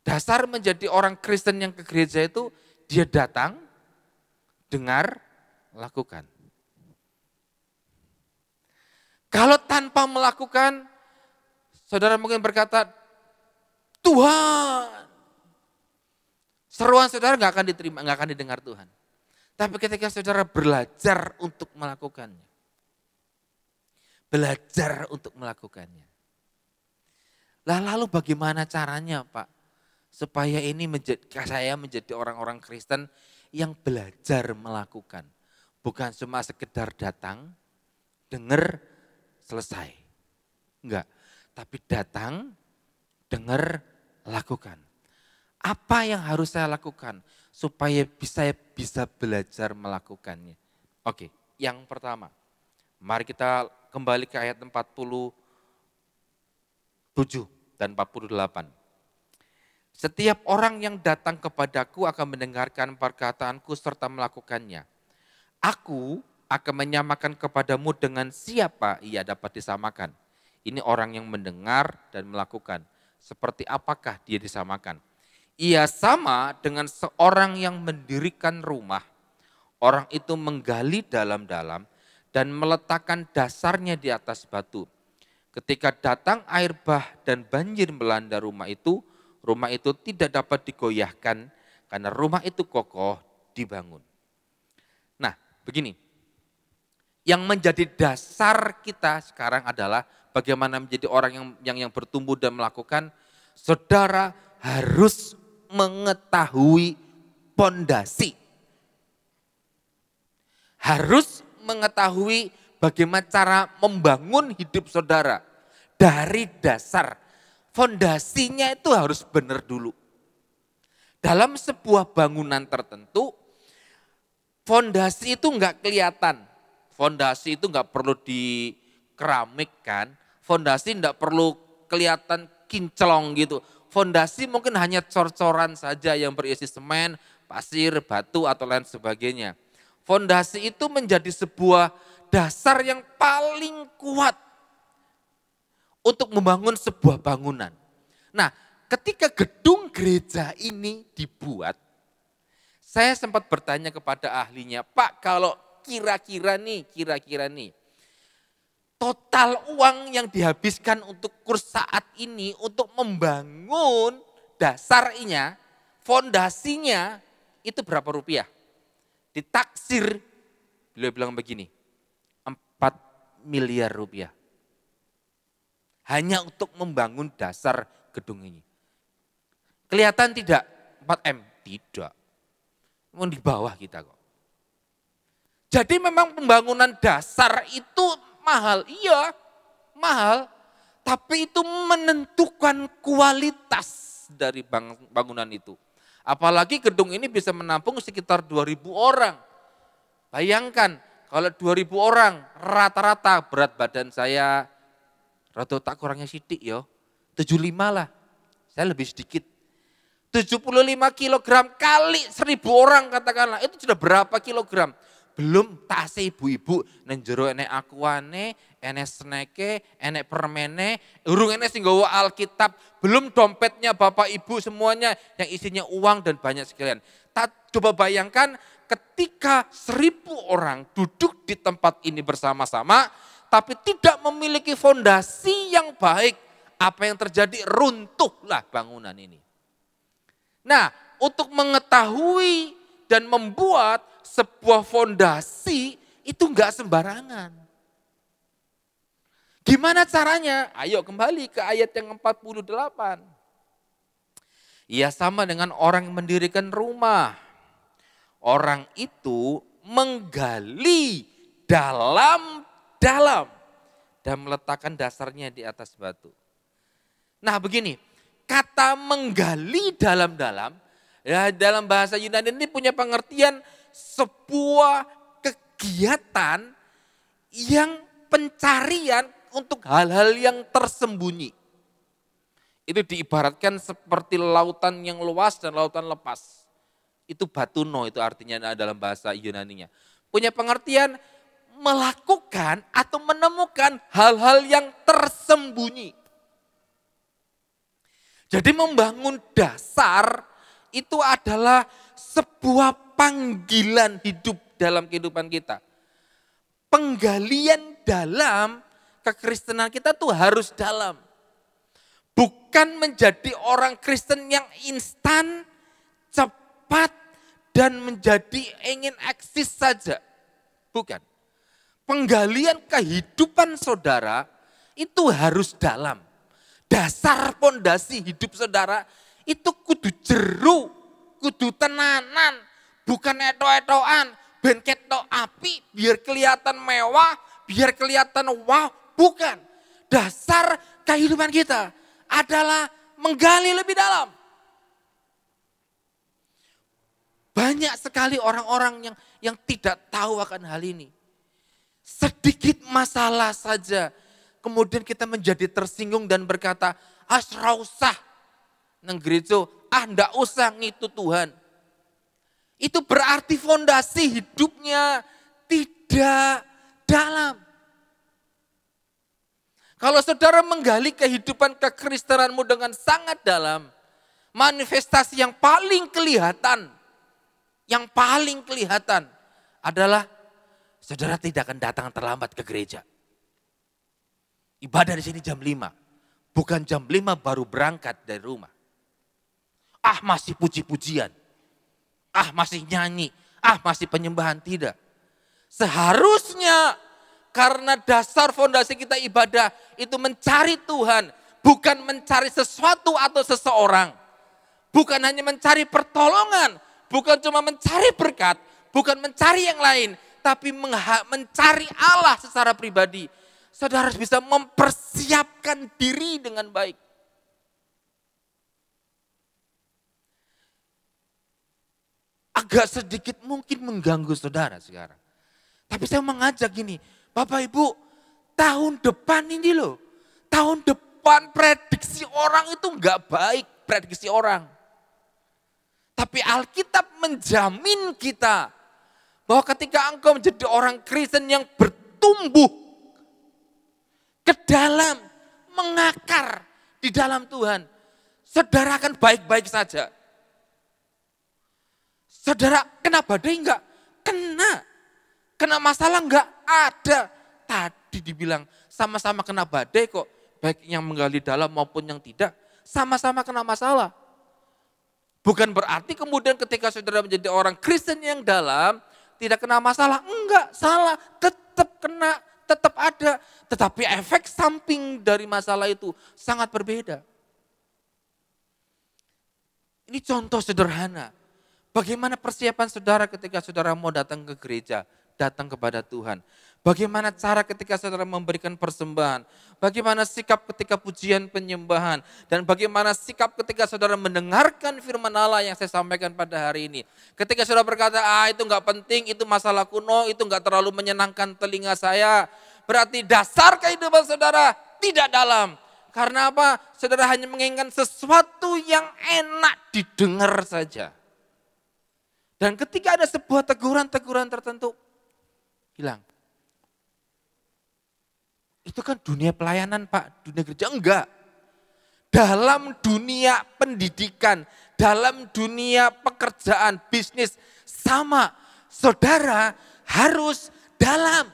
dasar menjadi orang Kristen yang ke gereja itu, dia datang, dengar, lakukan. Kalau tanpa melakukan, saudara mungkin berkata, Tuhan, seruan saudara nggak akan diterima, nggak akan didengar Tuhan. Tapi ketika saudara belajar untuk melakukannya, lalu bagaimana caranya Pak? Supaya ini saya menjadi orang-orang Kristen yang belajar melakukan. Bukan cuma sekedar datang, dengar, selesai. Enggak, tapi datang, dengar, lakukan. Apa yang harus saya lakukan supaya saya bisa belajar melakukannya? Oke, yang pertama, mari kita kembali ke ayat 47 dan 48. Setiap orang yang datang kepadaku akan mendengarkan perkataanku serta melakukannya. Aku akan menyamakan kepadamu dengan siapa ia dapat disamakan. Ini orang yang mendengar dan melakukan. Seperti apakah dia disamakan? Ia sama dengan seorang yang mendirikan rumah. Orang itu menggali dalam-dalam dan meletakkan dasarnya di atas batu. Ketika datang air bah dan banjir melanda rumah itu tidak dapat digoyahkan karena rumah itu kokoh dibangun. Nah, begini. Yang menjadi dasar kita sekarang adalah bagaimana menjadi orang yang bertumbuh dan melakukan. Saudara harus mengetahui pondasi. Harus mengetahui bagaimana cara membangun hidup saudara dari dasar. Fondasinya itu harus benar dulu. Dalam sebuah bangunan tertentu, fondasi itu enggak kelihatan. Fondasi itu enggak perlu dikeramikkan. Fondasi enggak perlu kelihatan kinclong gitu. Fondasi mungkin hanya cor-coran saja yang berisi semen, pasir, batu atau lain sebagainya. Fondasi itu menjadi sebuah dasar yang paling kuat untuk membangun sebuah bangunan. Nah, ketika gedung gereja ini dibuat, saya sempat bertanya kepada ahlinya, Pak, kalau kira-kira nih, total uang yang dihabiskan untuk kurs saat ini untuk membangun dasarnya, fondasinya, itu berapa rupiah? Ditaksir, beliau bilang begini, 4 miliar rupiah. Hanya untuk membangun dasar gedung ini. Kelihatan tidak 4M? Tidak. Mau di bawah kita kok. Jadi memang pembangunan dasar itu mahal. Iya, mahal. Tapi itu menentukan kualitas dari bangunan itu. Apalagi gedung ini bisa menampung sekitar 2.000 orang. Bayangkan kalau 2.000 orang rata-rata berat badan saya rata tak kurangnya sidik ya, 75 lah, saya lebih sedikit. 75 kilogram kali 1.000 orang katakanlah, itu sudah berapa kilogram? Belum tase ibu-ibu, nenjero enek akuane, enek sneke, enek permene, urung enek sing nggawa Alkitab, belum dompetnya bapak ibu semuanya yang isinya uang dan banyak sekalian. Coba bayangkan ketika 1.000 orang duduk di tempat ini bersama-sama, tapi tidak memiliki fondasi yang baik, apa yang terjadi? Runtuhlah bangunan ini. Nah, untuk mengetahui dan membuat sebuah fondasi itu enggak sembarangan. Gimana caranya? Ayo kembali ke ayat yang 48. Ia sama dengan orang yang mendirikan rumah. Orang itu menggali dalam-dalam dan meletakkan dasarnya di atas batu. Nah begini, kata menggali dalam-dalam, ya dalam bahasa Yunani ini punya pengertian sebuah kegiatan yang pencarian untuk hal-hal yang tersembunyi. Itu diibaratkan seperti lautan yang luas dan lautan lepas. Itu batuno, itu artinya dalam bahasa Yunaninya. Punya pengertian melakukan atau menemukan hal-hal yang tersembunyi. Jadi membangun dasar itu adalah sebuah panggilan hidup dalam kehidupan kita. Penggalian dalam kekristenan kita tuh harus dalam. Bukan menjadi orang Kristen yang instan, cepat, dan menjadi ingin eksis saja. Bukan. Penggalian kehidupan saudara itu harus dalam. Dasar pondasi hidup saudara itu kudu jeru, kudu tenanan, bukan eto-etoan, ben ketok api biar kelihatan mewah, biar kelihatan wow, bukan. Dasar kehidupan kita adalah menggali lebih dalam. Banyak sekali orang-orang yang tidak tahu akan hal ini. Sedikit masalah saja, kemudian kita menjadi tersinggung dan berkata, asra usah nang gereja, ndak usah ngitu Tuhan. Itu berarti fondasi hidupnya tidak dalam. Kalau saudara menggali kehidupan kekristenanmu dengan sangat dalam, manifestasi yang paling kelihatan adalah saudara tidak akan datang terlambat ke gereja. Ibadah di sini jam 5, bukan jam 5 baru berangkat dari rumah. Masih puji-pujian, masih nyanyi, masih penyembahan, tidak. Seharusnya karena dasar fondasi kita ibadah itu mencari Tuhan, bukan mencari sesuatu atau seseorang. Bukan hanya mencari pertolongan, bukan cuma mencari berkat, bukan mencari yang lain, tapi mencari Allah secara pribadi. Saudara harus bisa mempersiapkan diri dengan baik. Agak sedikit mungkin mengganggu saudara sekarang. Tapi saya mengajak gini, Bapak Ibu, tahun depan ini loh, tahun depan prediksi orang itu enggak baik, prediksi orang. Tapi Alkitab menjamin kita bahwa ketika engkau menjadi orang Kristen yang bertumbuh ke dalam, mengakar di dalam Tuhan, saudara akan baik-baik saja. Saudara kena badai enggak? Kena. Kena masalah enggak? Ada. Tadi dibilang sama-sama kena badai kok. Baik yang menggali dalam maupun yang tidak. Sama-sama kena masalah. Bukan berarti kemudian ketika saudara menjadi orang Kristen yang dalam, tidak kena masalah. Enggak, salah. Tetap kena, tetap ada. Tetapi efek samping dari masalah itu sangat berbeda. Ini contoh sederhana. Bagaimana persiapan saudara ketika saudara mau datang ke gereja, datang kepada Tuhan. Bagaimana cara ketika saudara memberikan persembahan. Bagaimana sikap ketika pujian penyembahan. Dan bagaimana sikap ketika saudara mendengarkan firman Allah yang saya sampaikan pada hari ini. Ketika saudara berkata, itu enggak penting, itu masalah kuno, itu enggak terlalu menyenangkan telinga saya. Berarti dasar kehidupan saudara tidak dalam. Karena apa? Saudara hanya menginginkan sesuatu yang enak didengar saja. Dan ketika ada sebuah teguran-teguran tertentu, hilang. Itu kan dunia pelayanan Pak, dunia gereja. Enggak. Dalam dunia pendidikan, dalam dunia pekerjaan, bisnis, sama. Saudara harus dalam.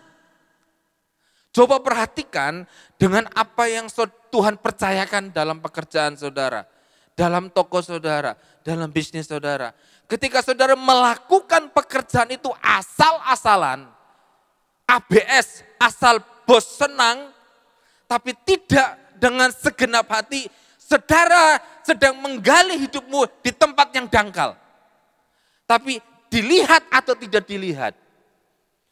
Coba perhatikan dengan apa yang Tuhan percayakan dalam pekerjaan saudara. dalam toko saudara, dalam bisnis saudara. Ketika saudara melakukan pekerjaan itu asal-asalan, ABS, asal bos senang, tapi tidak dengan segenap hati, saudara sedang menggali hidupmu di tempat yang dangkal. Tapi dilihat atau tidak dilihat,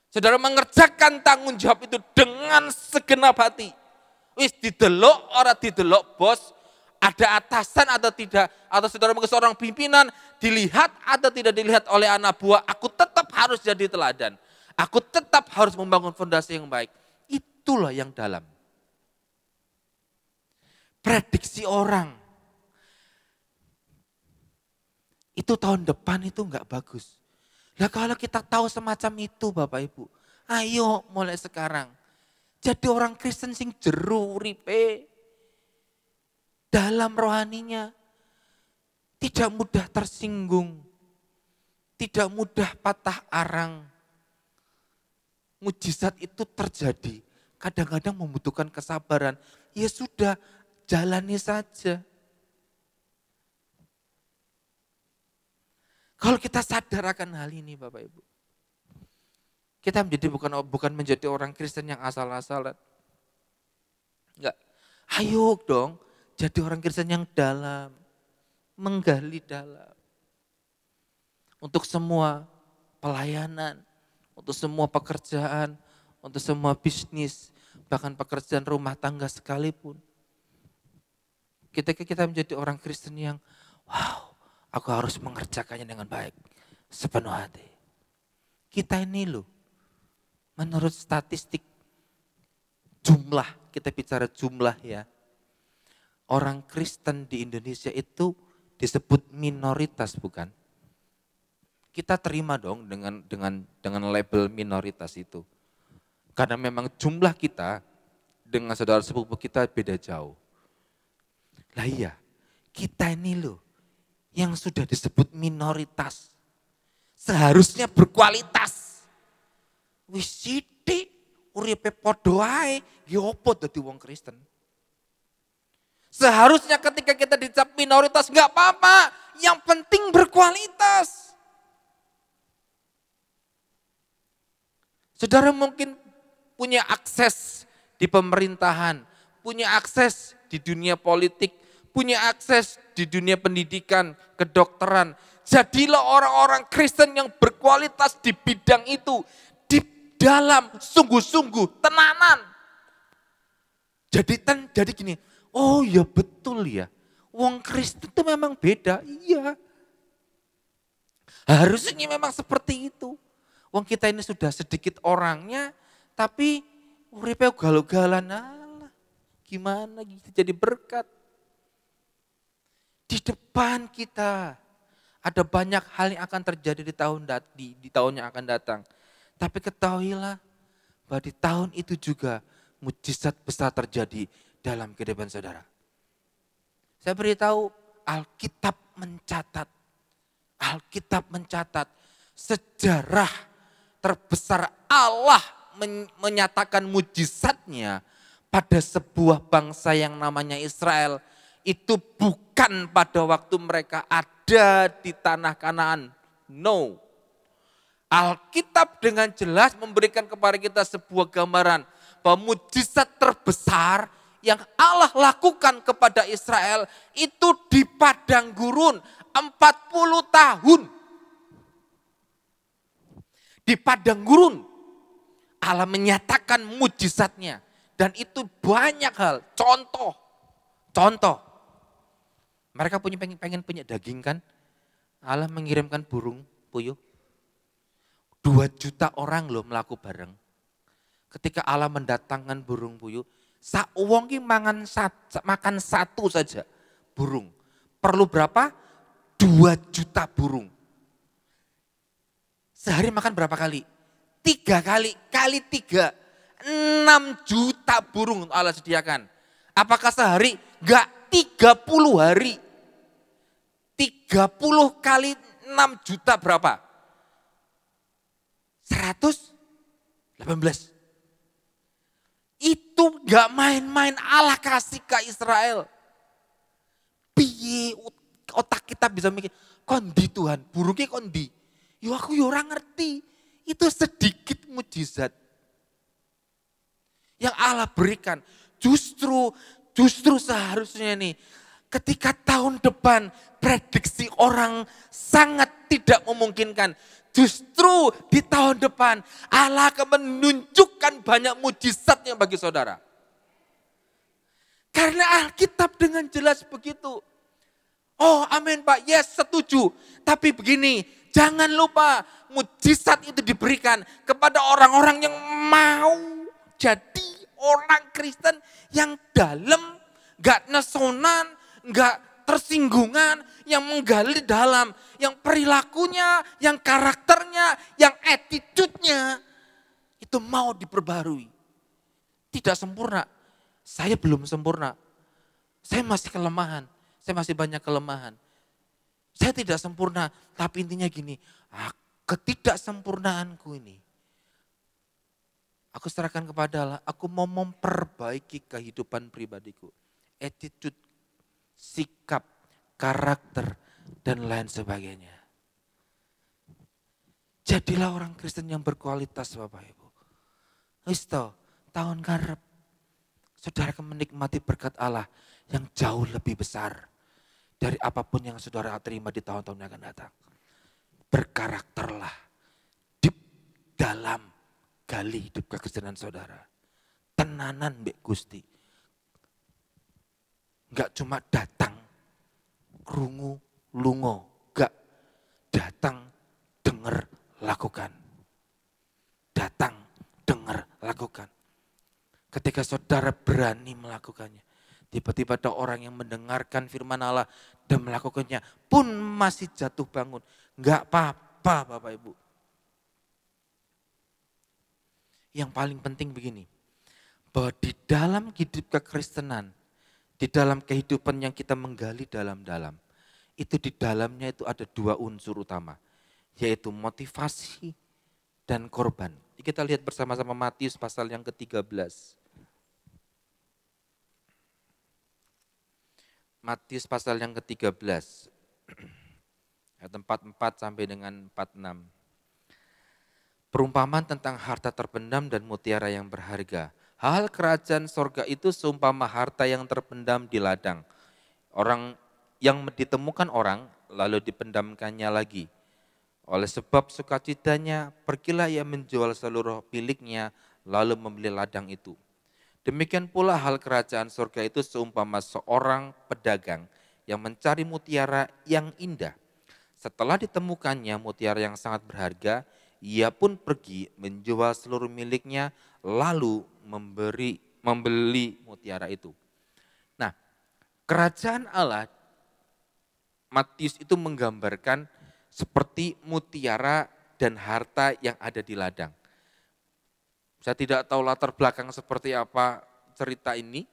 saudara mengerjakan tanggung jawab itu dengan segenap hati. Wis didelok, ora didelok bos, ada atasan atau tidak, atau saudara mungkin seorang pimpinan, dilihat atau tidak dilihat oleh anak buah, aku tetap harus jadi teladan. Aku tetap harus membangun fondasi yang baik. Itulah yang dalam. Prediksi orang. Itu tahun depan itu enggak bagus. Lah kalau kita tahu semacam itu Bapak Ibu, ayo mulai sekarang. Jadi orang Kristen sing jeru uripe. Dalam rohaninya tidak mudah tersinggung, tidak mudah patah arang. Mujizat itu terjadi, kadang-kadang membutuhkan kesabaran. Ya sudah, jalani saja. Kalau kita sadar akan hal ini Bapak Ibu, kita menjadi bukan menjadi orang Kristen yang asal-asalan. Enggak, ayo dong. Jadi orang Kristen yang dalam, menggali dalam. Untuk semua pelayanan, untuk semua pekerjaan, untuk semua bisnis, bahkan pekerjaan rumah tangga sekalipun. Ketika kita menjadi orang Kristen yang, wow, aku harus mengerjakannya dengan baik, sepenuh hati. Kita ini loh, menurut statistik jumlah, kita bicara jumlah ya, orang Kristen di Indonesia itu disebut minoritas bukan? Kita terima dong dengan label minoritas itu. Karena memang jumlah kita dengan saudara sepupu kita beda jauh. Lah iya, kita ini loh yang sudah disebut minoritas. Seharusnya berkualitas. Wis sithik uripe padha ae, ya opo dadi wong Kristen? Seharusnya ketika kita dicap minoritas enggak apa-apa, yang penting berkualitas. Saudara mungkin punya akses di pemerintahan, punya akses di dunia politik, punya akses di dunia pendidikan, kedokteran. Jadilah orang-orang Kristen yang berkualitas di bidang itu, di dalam sungguh-sungguh tenanan. Jadi gini, oh ya betul ya, wong Kristen itu memang beda, iya. Harusnya memang seperti itu. Wong kita ini sudah sedikit orangnya, tapi uripe ugal-ugalan, alah, gimana gitu jadi berkat. Di depan kita ada banyak hal yang akan terjadi di tahun yang akan datang. Tapi ketahuilah bahwa di tahun itu juga mujizat besar terjadi dalam kehidupan saudara. Saya beritahu, Alkitab mencatat sejarah terbesar Allah menyatakan mujizatnya pada sebuah bangsa yang namanya Israel. Itu bukan pada waktu mereka ada di tanah Kanaan. No. Alkitab dengan jelas memberikan kepada kita sebuah gambaran bahwa mujizat terbesar yang Allah lakukan kepada Israel itu di padang gurun 40 tahun. Di padang gurun Allah menyatakan mujizatnya dan itu banyak hal. Contoh. Mereka pengen punya daging kan? Allah mengirimkan burung puyuh. 2 juta orang loh melaku bareng. Ketika Allah mendatangkan burung puyuh, sak wong ki makan satu saja burung. Perlu berapa? 2 juta burung. Sehari makan berapa kali? 3 kali, kali 3. 6 juta burung Allah sediakan. Apakah sehari? Enggak, 30 hari. 30 kali 6 juta berapa? 118. Itu enggak main-main Allah kasih ke Israel. Piye piye otak kita bisa mikir, kondi Tuhan, burungnya kondi. Yo aku yo ora ngerti. Itu sedikit mujizat yang Allah berikan. Justru seharusnya nih, ketika tahun depan prediksi orang sangat tidak memungkinkan. Justru di tahun depan Allah akan menunjukkan banyak mujizatnya bagi saudara. Karena Alkitab dengan jelas begitu. Oh amin Pak, yes setuju. Tapi begini, jangan lupa mujizat itu diberikan kepada orang-orang yang mau jadi orang Kristen yang dalam, gak nesonan, gak tersinggungan, yang menggali dalam, yang perilakunya, yang karakternya, yang attitude-nya itu mau diperbarui. Tidak sempurna, saya belum sempurna, saya masih kelemahan, saya masih banyak kelemahan. Saya tidak sempurna, tapi intinya gini, ketidaksempurnaanku ini, aku serahkan kepada Allah, aku mau memperbaiki kehidupan pribadiku. Attitude, sikap, karakter, dan lain sebagainya. Jadilah orang Kristen yang berkualitas Bapak Ibu. Isto, tahun ngarep, saudara akan menikmati berkat Allah yang jauh lebih besar dari apapun yang saudara terima di tahun-tahun yang akan datang. Berkarakterlah di dalam gali hidup kekristenan saudara. Tenanan Mbak Gusti. Enggak cuma datang, krungu, lungo. Enggak, datang, dengar, lakukan. Datang, dengar, lakukan. Ketika saudara berani melakukannya, tiba-tiba ada orang yang mendengarkan firman Allah dan melakukannya pun masih jatuh bangun. Enggak apa-apa Bapak Ibu. Yang paling penting begini, bahwa di dalam hidup kekristenan, di dalam kehidupan yang kita menggali dalam-dalam, itu di dalamnya itu ada dua unsur utama, yaitu motivasi dan korban. Kita lihat bersama-sama Matius pasal yang ke-13. Matius pasal yang ke-13, ayat 44 sampai dengan 46. Perumpamaan tentang harta terpendam dan mutiara yang berharga. Hal kerajaan sorga itu seumpama harta yang terpendam di ladang. Orang yang ditemukan orang lalu dipendamkannya lagi. Oleh sebab sukacitanya, pergilah ia menjual seluruh miliknya lalu membeli ladang itu. Demikian pula hal kerajaan surga itu seumpama seorang pedagang yang mencari mutiara yang indah. Setelah ditemukannya mutiara yang sangat berharga, ia pun pergi menjual seluruh miliknya lalu membeli mutiara itu. Nah, kerajaan Allah, Matius itu menggambarkan seperti mutiara dan harta yang ada di ladang. Saya tidak tahu latar belakang seperti apa cerita ini,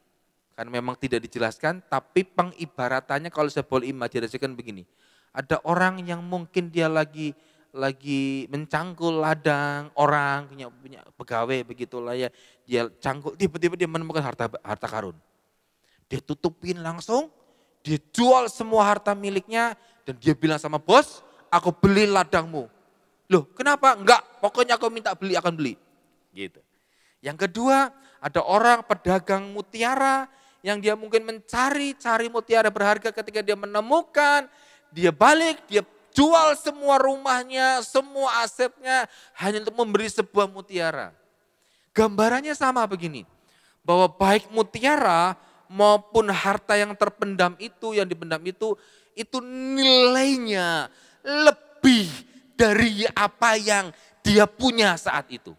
karena memang tidak dijelaskan, tapi pengibaratannya kalau saya boleh imajinasikan begini. Ada orang yang mungkin dia lagi mencangkul ladang orang, punya pegawai begitulah ya, dia cangkul, tiba-tiba dia menemukan harta karun. Dia tutupin langsung, dia jual semua harta miliknya, dan dia bilang sama bos, aku beli ladangmu. Loh kenapa? Enggak, pokoknya aku minta beli, akan beli. Gitu. Yang kedua, ada orang pedagang mutiara yang dia mungkin mencari mutiara berharga. Ketika dia menemukan, dia balik, dia jual semua rumahnya, semua asetnya hanya untuk memberi sebuah mutiara. Gambarannya sama begini, bahwa baik mutiara maupun harta yang terpendam itu, yang dipendam itu nilainya lebih dari apa yang dia punya saat itu.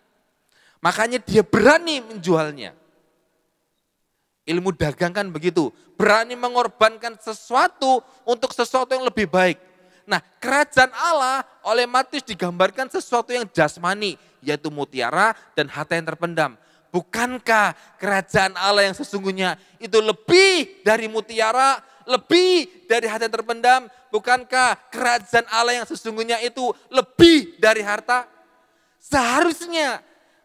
Makanya dia berani menjualnya. Ilmu dagang kan begitu, berani mengorbankan sesuatu untuk sesuatu yang lebih baik. Nah, kerajaan Allah oleh Matius digambarkan sesuatu yang jasmani, yaitu mutiara dan harta yang terpendam. Bukankah kerajaan Allah yang sesungguhnya itu lebih dari mutiara, lebih dari harta yang terpendam? Bukankah kerajaan Allah yang sesungguhnya itu lebih dari harta? Seharusnya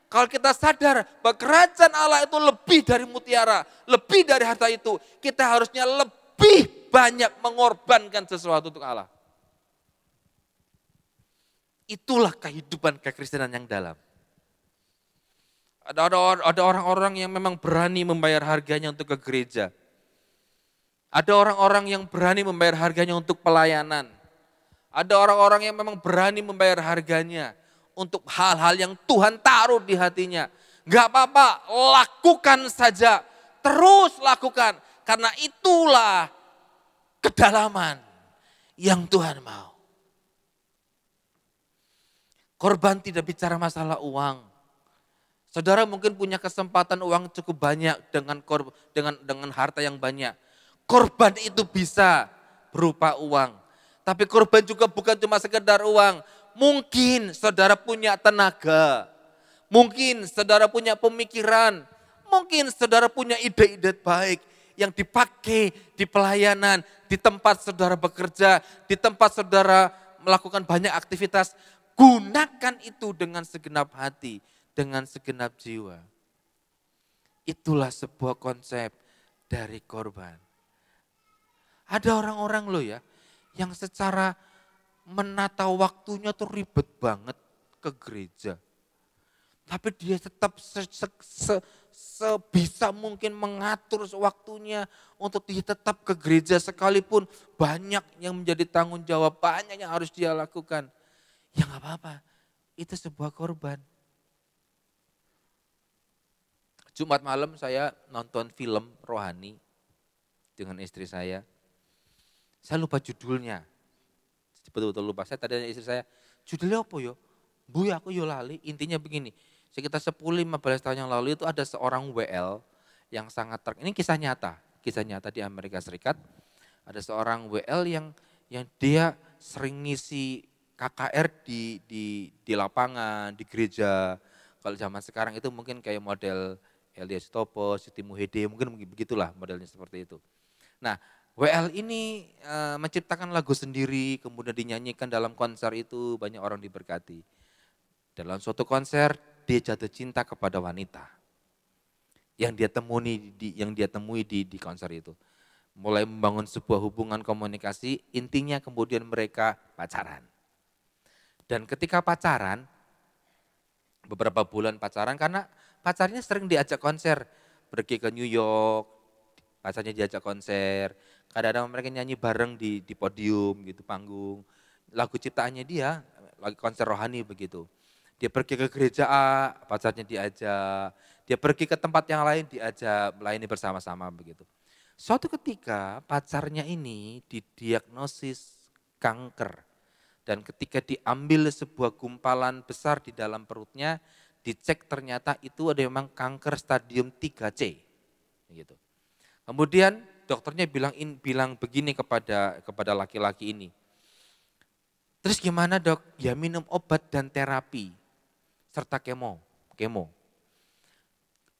kalau kita sadar bahwa kerajaan Allah itu lebih dari mutiara, lebih dari harta itu, kita harusnya lebih banyak mengorbankan sesuatu untuk Allah. Itulah kehidupan kekristenan yang dalam. Ada orang-orang yang memang berani membayar harganya untuk ke gereja. Ada orang-orang yang berani membayar harganya untuk pelayanan. Ada orang-orang yang memang berani membayar harganya untuk hal-hal yang Tuhan taruh di hatinya. Gak apa-apa, lakukan saja. Terus lakukan. Karena itulah kedalaman yang Tuhan mau. Korban tidak bicara masalah uang. Saudara mungkin punya kesempatan uang cukup banyak dengan harta yang banyak. Korban itu bisa berupa uang. Tapi korban juga bukan cuma sekedar uang. Mungkin saudara punya tenaga. Mungkin saudara punya pemikiran. Mungkin saudara punya ide-ide baik yang dipakai di pelayanan, di tempat saudara bekerja, di tempat saudara melakukan banyak aktivitas. Gunakan itu dengan segenap hati, dengan segenap jiwa. Itulah sebuah konsep dari korban. Ada orang-orang loh ya, yang secara menata waktunya tuh ribet banget ke gereja. Tapi dia tetap sebisa mungkin mengatur waktunya untuk dia tetap ke gereja sekalipun banyak yang menjadi tanggung jawab, banyak yang harus dia lakukan. Ya gak apa-apa, itu sebuah korban. Jumat malam saya nonton film rohani dengan istri saya. Saya lupa judulnya, betul-betul lupa. Saya tadi istri saya, judulnya apa yo? Bu aku yo lali, intinya begini. Sekitar 10-15 tahun yang lalu itu ada seorang WL yang sangat ini kisah nyata di Amerika Serikat. Ada seorang WL yang dia sering ngisi KKR di lapangan, di gereja. Kalau zaman sekarang itu mungkin kayak model Elias Topo, Siti Muhede, mungkin begitulah modelnya seperti itu. Nah, WL ini menciptakan lagu sendiri, kemudian dinyanyikan dalam konser itu, banyak orang diberkati. Dalam suatu konser, dia jatuh cinta kepada wanita yang dia temui di konser itu. Mulai membangun sebuah hubungan komunikasi, intinya kemudian mereka pacaran. Dan ketika pacaran, beberapa bulan pacaran karena pacarnya sering diajak konser. Pergi ke New York, pacarnya diajak konser. Kadang-kadang mereka nyanyi bareng di podium gitu, panggung. Lagu ciptaannya dia, lagi konser rohani begitu. Dia pergi ke gereja A, pacarnya diajak. Dia pergi ke tempat yang lain, diajak melayani bersama-sama begitu. Suatu ketika pacarnya ini didiagnosis kanker. Dan ketika diambil sebuah gumpalan besar di dalam perutnya, dicek ternyata itu ada memang kanker stadium 3C. Gitu. Kemudian dokternya bilang begini kepada laki-laki ini. Terus gimana dok? Ya minum obat dan terapi serta kemo.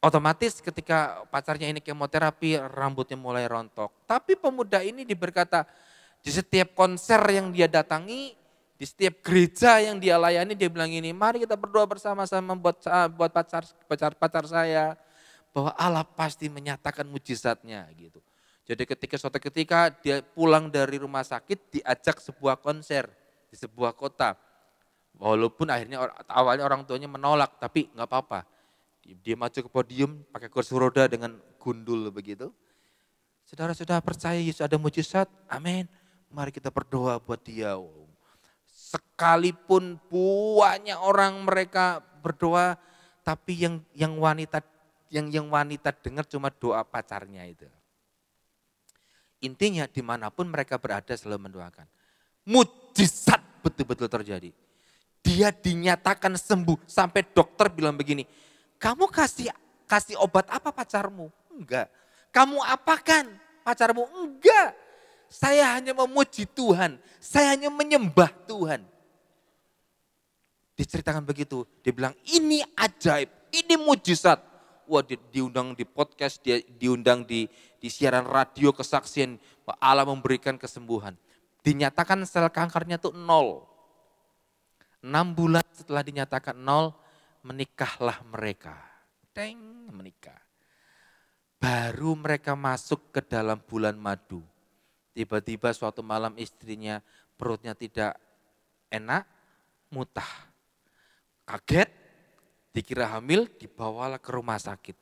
Otomatis ketika pacarnya ini kemoterapi, rambutnya mulai rontok. Tapi pemuda ini berkata, di setiap konser yang dia datangi, di setiap gereja yang dia layani, dia bilang ini, mari kita berdoa bersama-sama buat pacar saya, bahwa Allah pasti menyatakan mujizatnya gitu. Jadi suatu ketika dia pulang dari rumah sakit, diajak sebuah konser di sebuah kota. Walaupun akhirnya awalnya orang tuanya menolak, tapi nggak apa-apa. Dia maju ke podium pakai kursi roda dengan gundul begitu. Saudara-saudara percaya Yesus ada mujizat? Amin. Mari kita berdoa buat dia. Sekalipun banyak orang mereka berdoa, tapi yang wanita dengar cuma doa pacarnya itu. Intinya dimanapun mereka berada selalu mendoakan. Mujizat betul-betul terjadi. Dia dinyatakan sembuh sampai dokter bilang begini, kamu kasih obat apa pacarmu? Enggak. Kamu apakan pacarmu? Enggak. Saya hanya memuji Tuhan, saya hanya menyembah Tuhan. Diceritakan begitu, dia bilang ini ajaib, ini mujizat. Wah diundang di podcast, dia diundang di siaran radio kesaksian, Allah memberikan kesembuhan. Dinyatakan sel kankernya tuh 0. 6 bulan setelah dinyatakan 0, menikahlah mereka. Menikah. Baru mereka masuk ke dalam bulan madu. Tiba-tiba suatu malam istrinya perutnya tidak enak, muntah. Kaget, dikira hamil, dibawalah ke rumah sakit.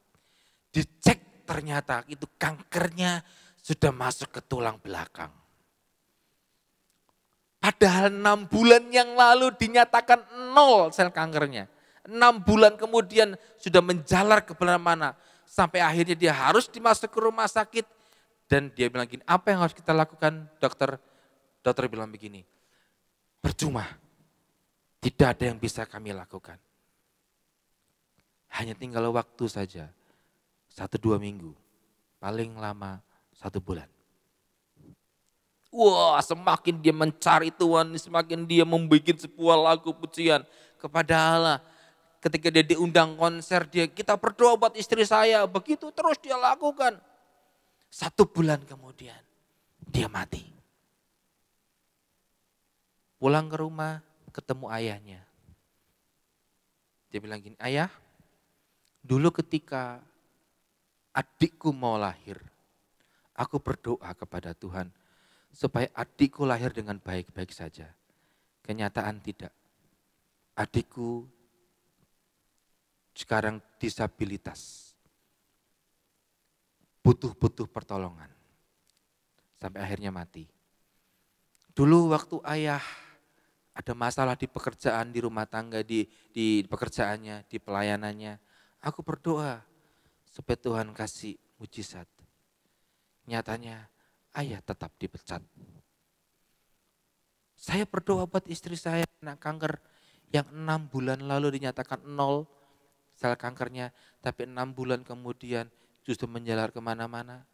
Dicek ternyata itu kankernya sudah masuk ke tulang belakang. Padahal 6 bulan yang lalu dinyatakan 0 sel kankernya. 6 bulan kemudian sudah menjalar ke mana-mana. Sampai akhirnya dia harus dimasuk ke rumah sakit. Dan dia bilang gini, apa yang harus kita lakukan dokter? Dokter bilang begini, percuma, tidak ada yang bisa kami lakukan. Hanya tinggal waktu saja, 1-2 minggu, paling lama 1 bulan. Wah, semakin dia mencari Tuhan, semakin dia membuat sebuah lagu pujian kepada Allah. Ketika dia diundang konser, kita berdoa buat istri saya, begitu terus dia lakukan. 1 bulan kemudian dia mati. Pulang ke rumah ketemu ayahnya. Dia bilang gini, ayah, dulu ketika adikku mau lahir, aku berdoa kepada Tuhan supaya adikku lahir dengan baik-baik saja. Kenyataan tidak. Adikku sekarang disabilitas. Butuh pertolongan. Sampai akhirnya mati. Dulu waktu ayah ada masalah di pekerjaan, di rumah tangga, di pekerjaannya, di pelayanannya. Aku berdoa supaya Tuhan kasih mujizat. Nyatanya ayah tetap dipecat. Saya berdoa buat istri saya kena kanker yang 6 bulan lalu dinyatakan 0 sel kankernya. Tapi 6 bulan kemudian justru menjalar kemana-mana.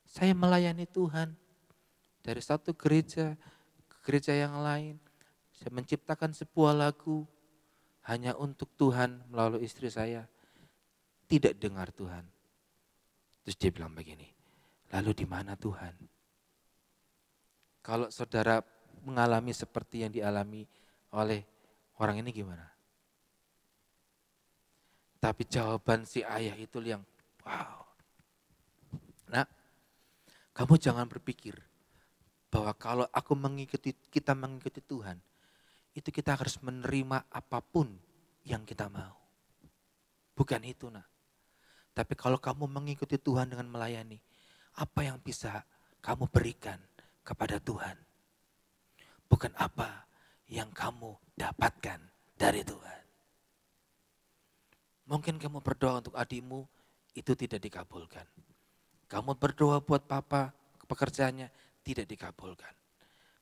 Saya melayani Tuhan. Dari satu gereja ke gereja yang lain. Saya menciptakan sebuah lagu hanya untuk Tuhan melalui istri saya. Tidak dengar Tuhan. Terus dia bilang begini, lalu di mana Tuhan? Kalau saudara mengalami seperti yang dialami oleh orang ini gimana? Tapi jawaban si ayah itu yang wow. Nah, kamu jangan berpikir bahwa kalau kita mengikuti Tuhan, itu kita harus menerima apapun yang kita mau. Bukan itu, nah. Tapi kalau kamu mengikuti Tuhan dengan melayani, apa yang bisa kamu berikan kepada Tuhan? Bukan apa yang kamu dapatkan dari Tuhan. Mungkin kamu berdoa untuk adikmu, itu tidak dikabulkan. Kamu berdoa buat papa, pekerjaannya tidak dikabulkan.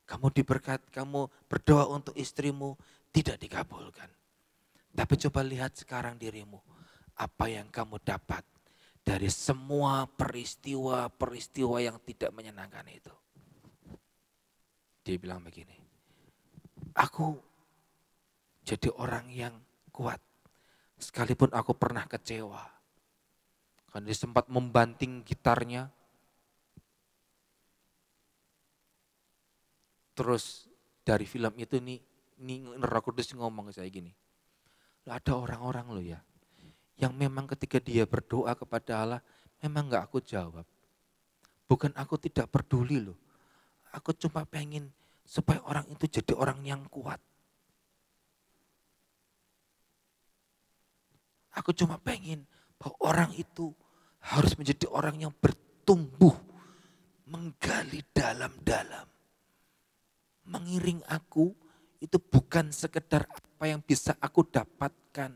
Kamu berdoa untuk istrimu, tidak dikabulkan. Tapi coba lihat sekarang dirimu, apa yang kamu dapat dari semua peristiwa-peristiwa yang tidak menyenangkan itu. Dia bilang begini, aku jadi orang yang kuat, sekalipun aku pernah kecewa. Kan dia sempat membanting gitarnya. Terus dari film itu nih Roh Kudus ngomong ke saya gini. Ada orang-orang loh ya, yang memang ketika dia berdoa kepada Allah, memang gak aku jawab. Bukan aku tidak peduli loh. Aku cuma pengen supaya orang itu jadi orang yang kuat. Aku cuma pengen bahwa orang itu harus menjadi orang yang bertumbuh, menggali dalam-dalam. Mengiring aku itu bukan sekedar apa yang bisa aku dapatkan.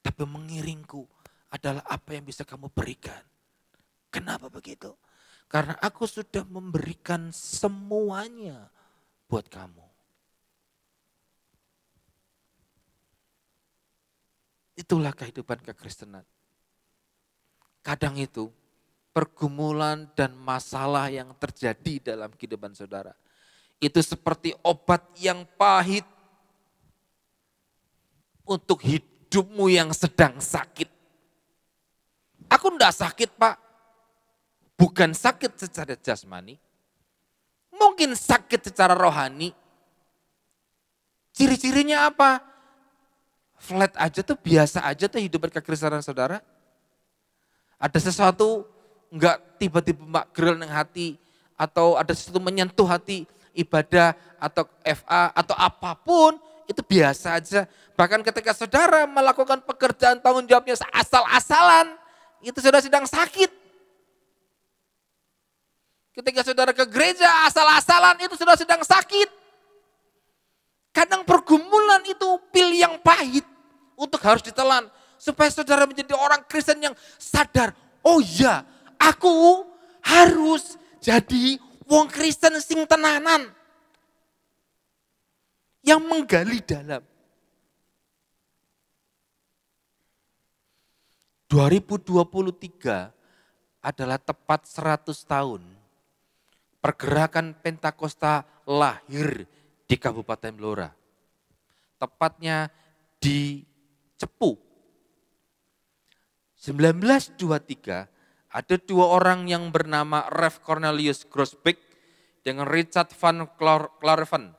Tapi mengiringku adalah apa yang bisa kamu berikan. Kenapa begitu? Karena aku sudah memberikan semuanya buat kamu. Itulah kehidupan kekristenan. Kadang itu pergumulan dan masalah yang terjadi dalam kehidupan saudara. Itu seperti obat yang pahit untuk hidupmu yang sedang sakit. Aku enggak sakit, Pak. Bukan sakit secara jasmani. Mungkin sakit secara rohani. Ciri-cirinya apa? Flat aja tuh, biasa aja tuh hidup kekristenan saudara. Ada sesuatu enggak tiba-tiba gerel nang hati, atau ada sesuatu menyentuh hati, ibadah atau FA atau apapun, itu biasa aja. Bahkan ketika saudara melakukan pekerjaan tanggung jawabnya asal-asalan, itu saudara sedang sakit. Ketika saudara ke gereja asal-asalan, itu saudara sedang sakit. Kadang pergumulan itu pil yang pahit untuk harus ditelan. Supaya saudara menjadi orang Kristen yang sadar, oh iya, aku harus jadi wong Kristen sing tenanan. Yang menggali dalam. 2023 adalah tepat 100 tahun pergerakan Pentakosta lahir di Kabupaten Blora. Tepatnya di Cepu. 1923 ada dua orang yang bernama Rev Cornelius Grosbeck dengan Richard van Klareven.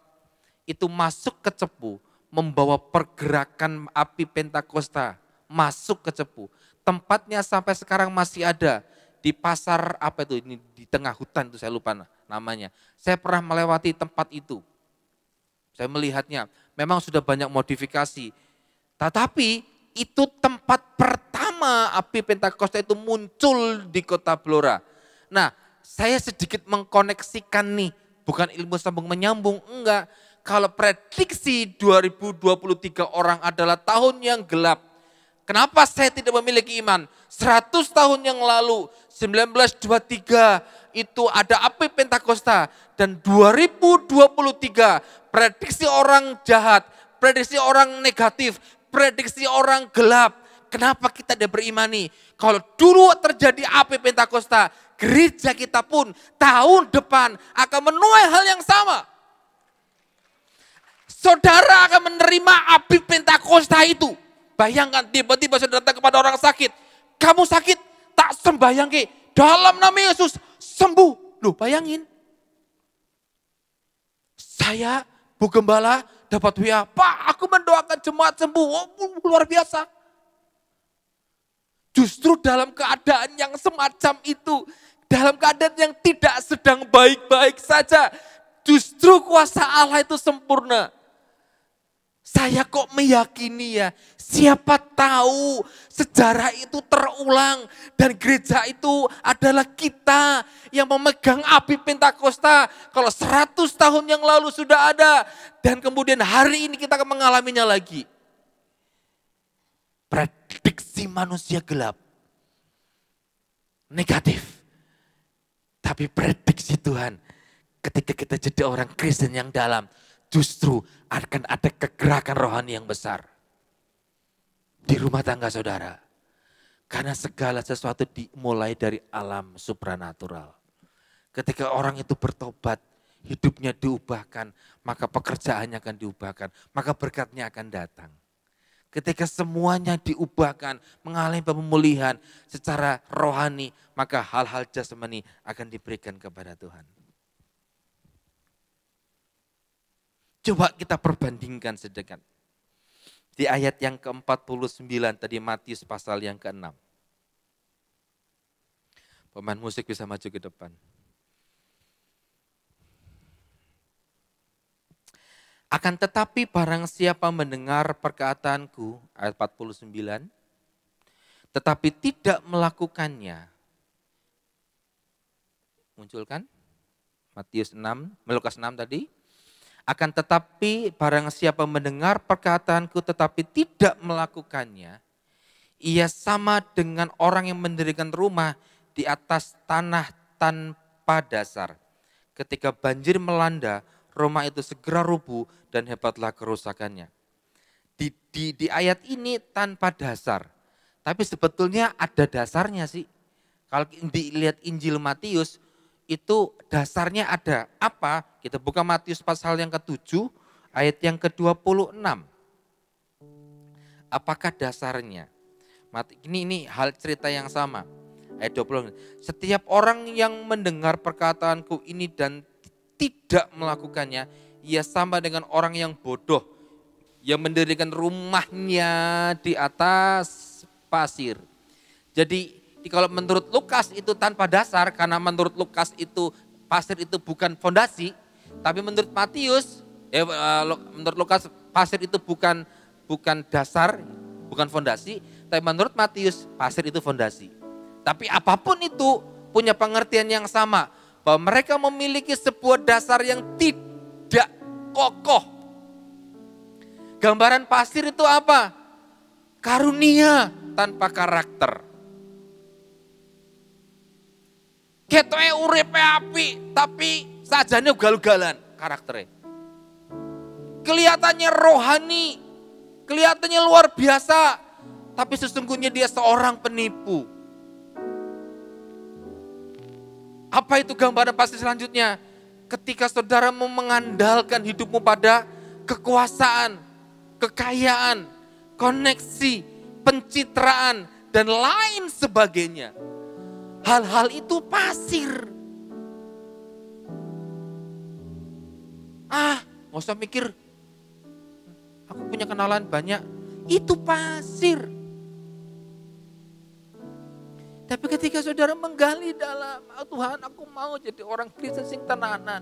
Itu masuk ke Cepu membawa pergerakan api Pentakosta masuk ke Cepu. Tempatnya sampai sekarang masih ada di pasar apa itu, ini di tengah hutan itu saya lupa namanya. Saya pernah melewati tempat itu. Saya melihatnya, memang sudah banyak modifikasi. Tetapi itu tempat pertama api Pentakosta itu muncul di kota Blora. Nah, saya sedikit mengkoneksikan nih, bukan ilmu sambung menyambung, enggak. Kalau prediksi 2023 orang adalah tahun yang gelap. Kenapa saya tidak memiliki iman? 100 tahun yang lalu, 1923 itu ada api Pentakosta. Dan 2023 prediksi orang jahat, prediksi orang negatif, prediksi orang gelap. Kenapa kita tidak berimani? Kalau dulu terjadi api Pentakosta, gereja kita pun tahun depan akan menuai hal yang sama. Saudara akan menerima api Pentakosta itu. Bayangkan tiba-tiba saudara datang kepada orang sakit. Kamu sakit, tak sembayang ke. Dalam nama Yesus, sembuh. Loh bayangin. Saya, Bu Gembala, dapat WA. Pak, aku mendoakan jemaat sembuh. Oh, luar biasa. Justru dalam keadaan yang semacam itu. Dalam keadaan yang tidak sedang baik-baik saja. Justru kuasa Allah itu sempurna. Saya kok meyakini ya, siapa tahu sejarah itu terulang dan gereja itu adalah kita yang memegang api Pentakosta. Kalau 100 tahun yang lalu sudah ada dan kemudian hari ini kita akan mengalaminya lagi. Prediksi manusia gelap, negatif. Tapi prediksi Tuhan ketika kita jadi orang Kristen yang dalam, justru akan ada kegerakan rohani yang besar di rumah tangga saudara. Karena segala sesuatu dimulai dari alam supranatural. Ketika orang itu bertobat, hidupnya diubahkan, maka pekerjaannya akan diubahkan, maka berkatnya akan datang. Ketika semuanya diubahkan, mengalami pemulihan secara rohani, maka hal-hal jasmani akan diberikan kepada Tuhan. Coba kita perbandingkan sedikit. Di ayat yang ke-49 tadi Matius pasal yang ke-6. Pemain musik bisa maju ke depan. Akan tetapi barang siapa mendengar perkataanku, ayat 49, tetapi tidak melakukannya. Muncul kan? Matius 6, Lukas 6 tadi. Akan tetapi barang siapa mendengar perkataanku tetapi tidak melakukannya, ia sama dengan orang yang mendirikan rumah di atas tanah tanpa dasar. Ketika banjir melanda, rumah itu segera rubuh dan hebatlah kerusakannya. Di ayat ini tanpa dasar, tapi sebetulnya ada dasarnya sih. Kalau dilihat Injil Matius, itu dasarnya ada apa? Kita buka Matius pasal yang ke-7 ayat yang ke-26. Apakah dasarnya? Ini hal cerita yang sama. Ayat 20. Setiap orang yang mendengar perkataanku ini dan tidak melakukannya, ia sama dengan orang yang bodoh yang mendirikan rumahnya di atas pasir. Jadi kalau menurut Lukas itu tanpa dasar, karena menurut Lukas itu pasir itu bukan fondasi, tapi menurut Matius, menurut Lukas pasir itu bukan dasar, bukan fondasi, tapi menurut Matius pasir itu fondasi. Tapi apapun itu punya pengertian yang sama, bahwa mereka memiliki sebuah dasar yang tidak kokoh. Gambaran pasir itu apa? Karunia tanpa karakter. Ketoke uripe api, tapi sajane ugal-ugalan karakternya. Kelihatannya rohani, kelihatannya luar biasa, tapi sesungguhnya dia seorang penipu. Apa itu gambaran pasir selanjutnya? Ketika saudara mengandalkan hidupmu pada kekuasaan, kekayaan, koneksi, pencitraan, dan lain sebagainya. Hal-hal itu pasir. Nggak usah mikir, aku punya kenalan banyak, itu pasir. Tapi ketika saudara menggali dalam, Tuhan aku mau jadi orang Kristen sing tenanan.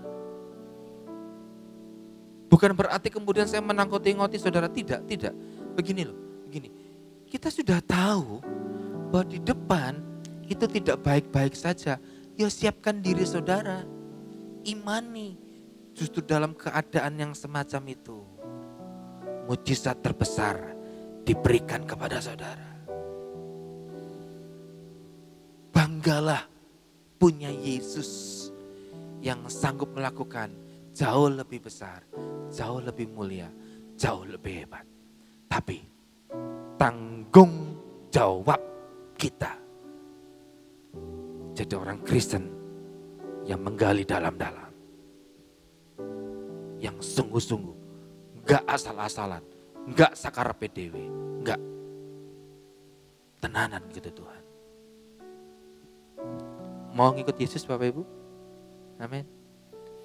Bukan berarti kemudian saya menangkoti-ngoti saudara, tidak. Begini. Kita sudah tahu bahwa di depan itu tidak baik-baik saja. Ya siapkan diri saudara, imani. Justru dalam keadaan yang semacam itu, mujizat terbesar diberikan kepada saudara. Banggalah punya Yesus yang sanggup melakukan jauh lebih besar, jauh lebih mulia, jauh lebih hebat. Tapi tanggung jawab kita jadi orang Kristen yang menggali dalam-dalam, yang sungguh-sungguh, gak asal-asalan, gak sakarepe dewe, gak tenanan gitu Tuhan. Mau ngikut Yesus Bapak Ibu? Amin.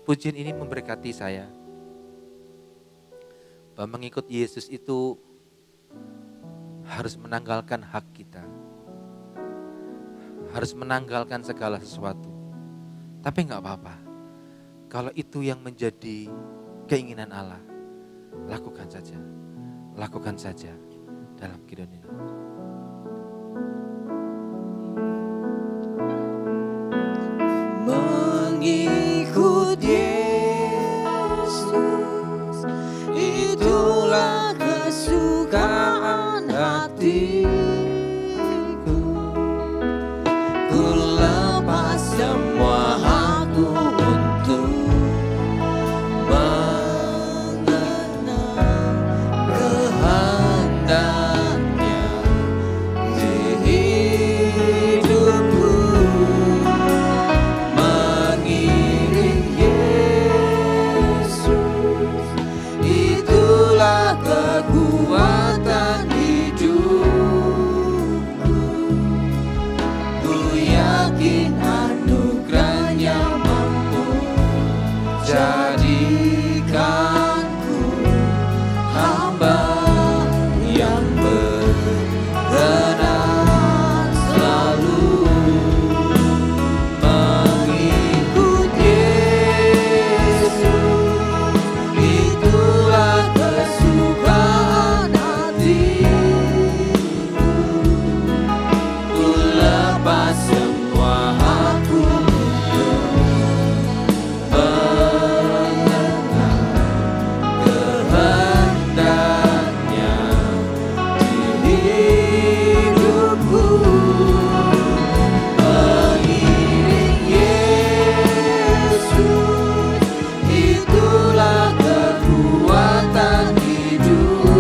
Pujian ini memberkati saya. Bahwa mengikut Yesus itu harus menanggalkan hak kita. Harus menanggalkan segala sesuatu. Tapi enggak apa-apa. Kalau itu yang menjadi keinginan Allah, lakukan saja. Lakukan saja dalam kehidupan ini. Mengikut Yesus, itulah kesukaan hatiku. Ku lepas semua hakku untuk mengenal kehendaknya di hidupku. Mengiring Yesus, itulah kekuatan hidupku. Ku yakin anugerahnya mampu jadikanku hamba yang berkenan selalu mengikut Yesus. Itulah kesukaan hatiku. Ku lepas semua hakku untuk mengenal kehendaknya di hidupku. Mengiring Yesus, itulah kekuatan hidupku.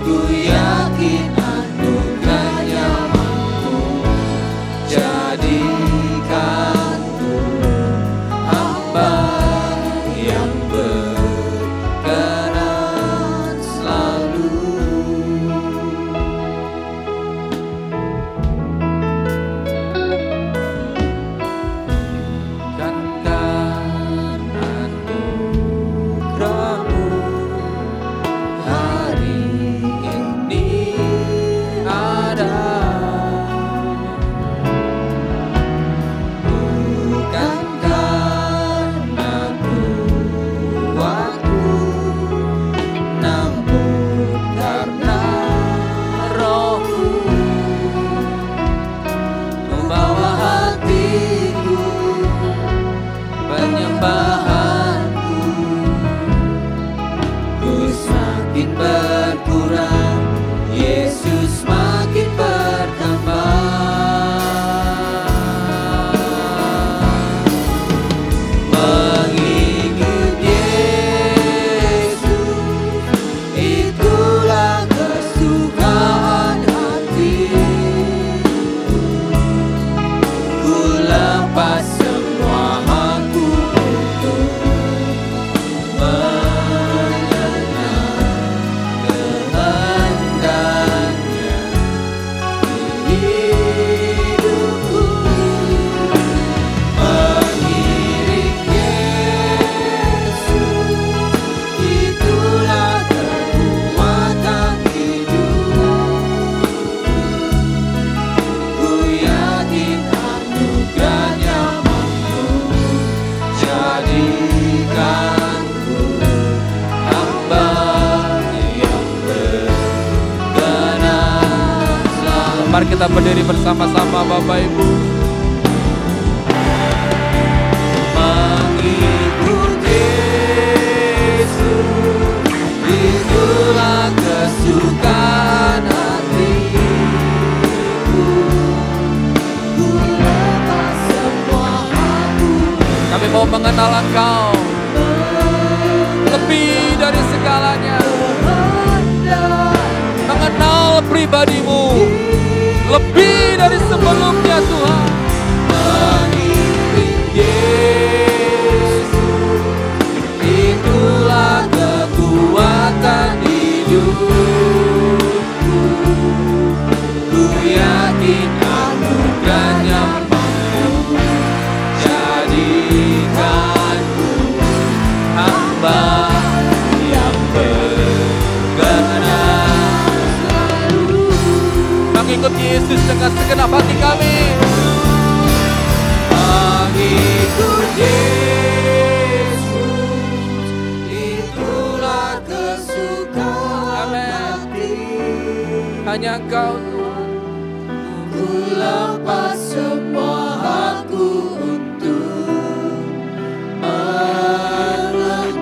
Ku yakin anugerahnya mampu jadikanku hamba yang berkenan selalu. Bukankah anugerahmu hari ini ada Mari kita berdiri bersama-sama Bapak Ibu. Mengikut Yesus, itulah kesukaan hatiku. Ku lepas semua aku. Kami mau mengenal Engkau lebih dari segalanya. Mengenal pribadi-Mu lebih dari sebelumnya Tuhan. Mengikut Yesus, itulah kekuatan hidupku. Ku yakin anugerahnya mampu jadikanku hamba yang berkenan. Mengikut Yesus dengan segenap hati kami. Mengikut Yesus, itulah kesukaan hati. Hanya Engkau Tuhan. Ku lepas semua aku untuk mengenal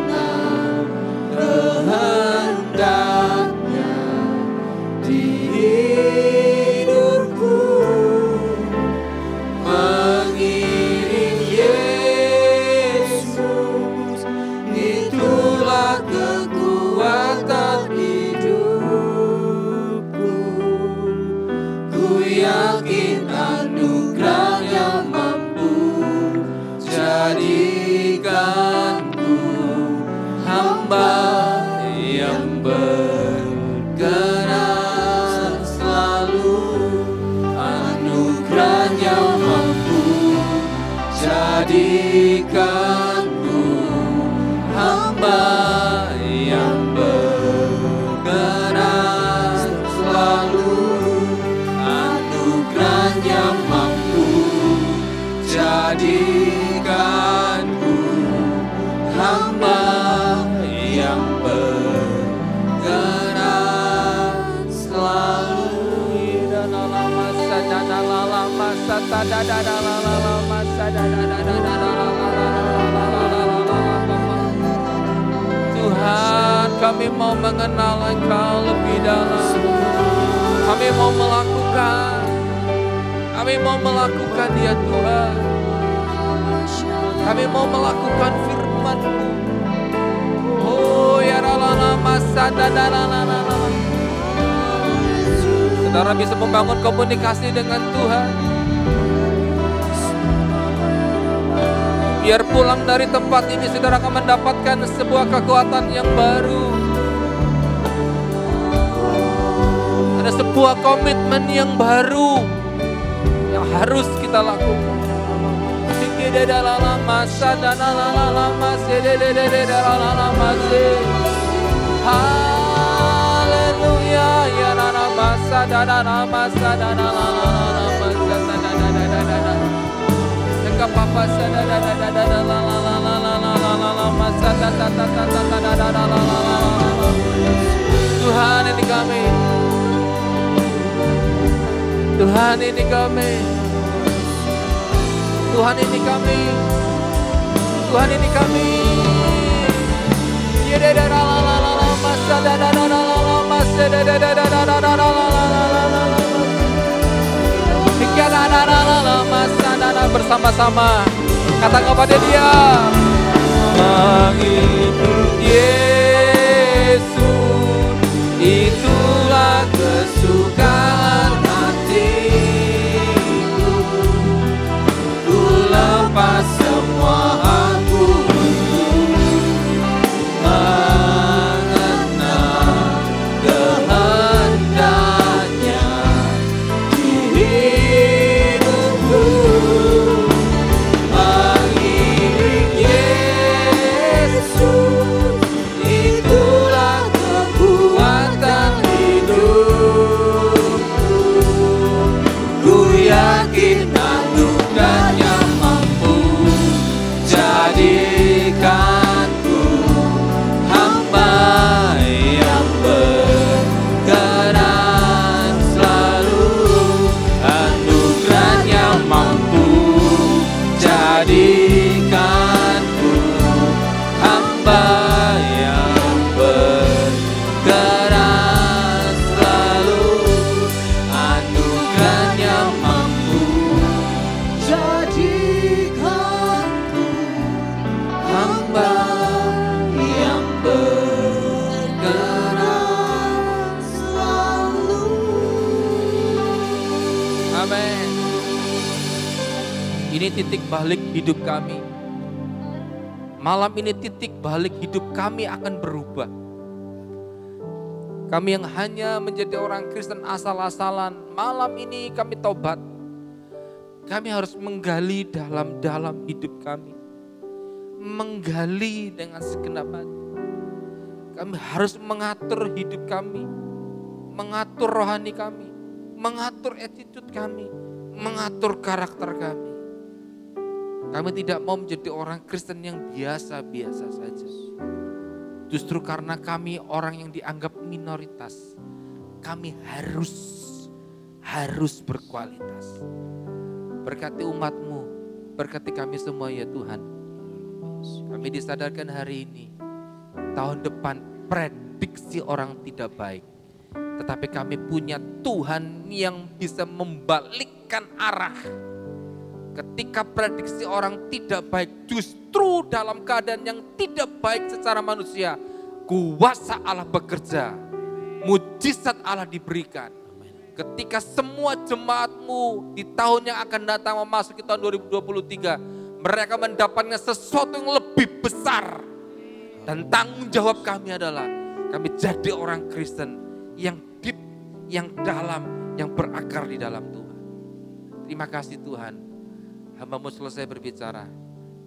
kehendaknya di hidupku. Mengiring Yesus, itulah kekuatan hidupku. Ku yakin anugerahnya mampu jadikanku hamba yang berkenan selalu. Anugerahnya mampu jadikanku hamba yang berkenan selalu. Anugerahnya mampu jadikanku hamba yang berkenan selalu. Tuhan, kami mau mengenal Engkau lebih dalam. Kami mau melakukan ya Tuhan. Kami mau melakukan firman-Mu. Oh ya saudara bisa membangun komunikasi dengan Tuhan. Biar pulang dari tempat ini saudara akan mendapatkan sebuah kekuatan yang baru. Ada sebuah komitmen yang baru yang harus kita lakukan. Haleluya ya nana masa dana masa dana papa Tuhan ini kami. Tuhan ini kami. Tuhan ini kami. Tuhan ini kami. Bersama-sama kata kepada Dia, mengikut Yesus, itulah kesukaan hatiku. Ku lepas semua aku mengenal kehendaknya di hidupku. Mengiring Yesus, itulah kekuatan hidupku. Ini titik balik hidup kami. Malam ini titik balik hidup kami akan berubah. Kami yang hanya menjadi orang Kristen asal-asalan, malam ini kami taubat. Kami harus menggali dalam-dalam hidup kami. Menggali dengan segenap hati. Kami harus mengatur hidup kami. Mengatur rohani kami. Mengatur attitude kami. Mengatur karakter kami. Kami tidak mau menjadi orang Kristen yang biasa-biasa saja. Justru karena kami orang yang dianggap minoritas, kami harus berkualitas. Berkati umat-Mu, berkati kami semua ya Tuhan. Kami disadarkan hari ini, tahun depan prediksi orang tidak baik. Tetapi kami punya Tuhan yang bisa membalikkan arah. Ketika prediksi orang tidak baik, justru dalam keadaan yang tidak baik secara manusia, kuasa Allah bekerja, mujizat Allah diberikan. Ketika semua jemaat-Mu di tahun yang akan datang memasuki tahun 2023, mereka mendapatkan sesuatu yang lebih besar. Dan tanggung jawab kami adalah, kami jadi orang Kristen yang deep, yang dalam, yang berakar di dalam Tuhan. Terima kasih Tuhan. Hamba-Mu selesai berbicara,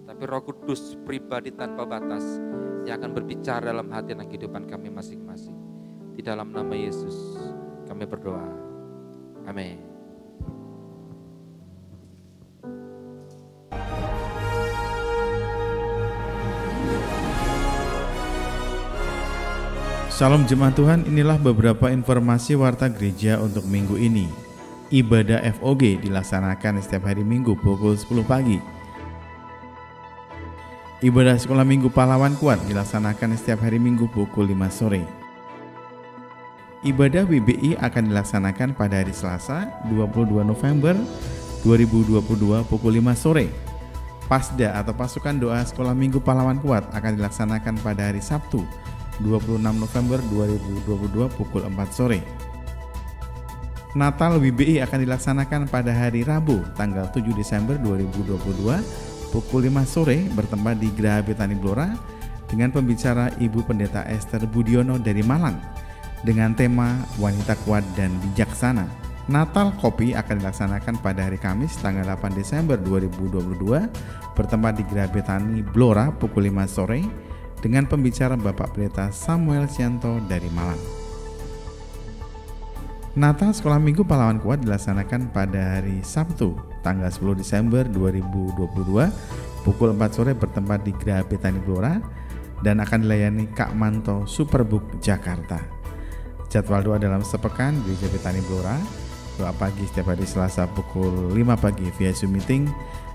tapi Roh Kudus pribadi tanpa batas yang akan berbicara dalam hati dan kehidupan kami masing-masing. Di dalam nama Yesus kami berdoa. Amin. Salam jemaat Tuhan, inilah beberapa informasi warta gereja untuk minggu ini. Ibadah FOG dilaksanakan setiap hari Minggu pukul 10 pagi. Ibadah sekolah Minggu Pahlawan Kuat dilaksanakan setiap hari Minggu pukul 5 sore. Ibadah WBI akan dilaksanakan pada hari Selasa 22 November 2022 pukul 5 sore. Pasda atau pasukan doa sekolah Minggu Pahlawan Kuat akan dilaksanakan pada hari Sabtu 26 November 2022 pukul 4 sore. Natal WBI akan dilaksanakan pada hari Rabu tanggal 7 Desember 2022 pukul 5 sore bertempat di Geraha Betani Blora dengan pembicara Ibu Pendeta Esther Budiono dari Malang dengan tema Wanita Kuat dan Bijaksana. Natal Kopi akan dilaksanakan pada hari Kamis tanggal 8 Desember 2022 bertempat di Geraha Betani Blora pukul 5 sore dengan pembicara Bapak Pendeta Samuel Sianto dari Malang. Natal Sekolah Minggu Pahlawan Kuat dilaksanakan pada hari Sabtu tanggal 10 Desember 2022 pukul 4 sore bertempat di Geraha Betani Blora dan akan dilayani Kak Manto Superbook Jakarta. Jadwal doa dalam sepekan di Gereja Betani Blora, doa pagi setiap hari Selasa pukul 5 pagi via Zoom meeting,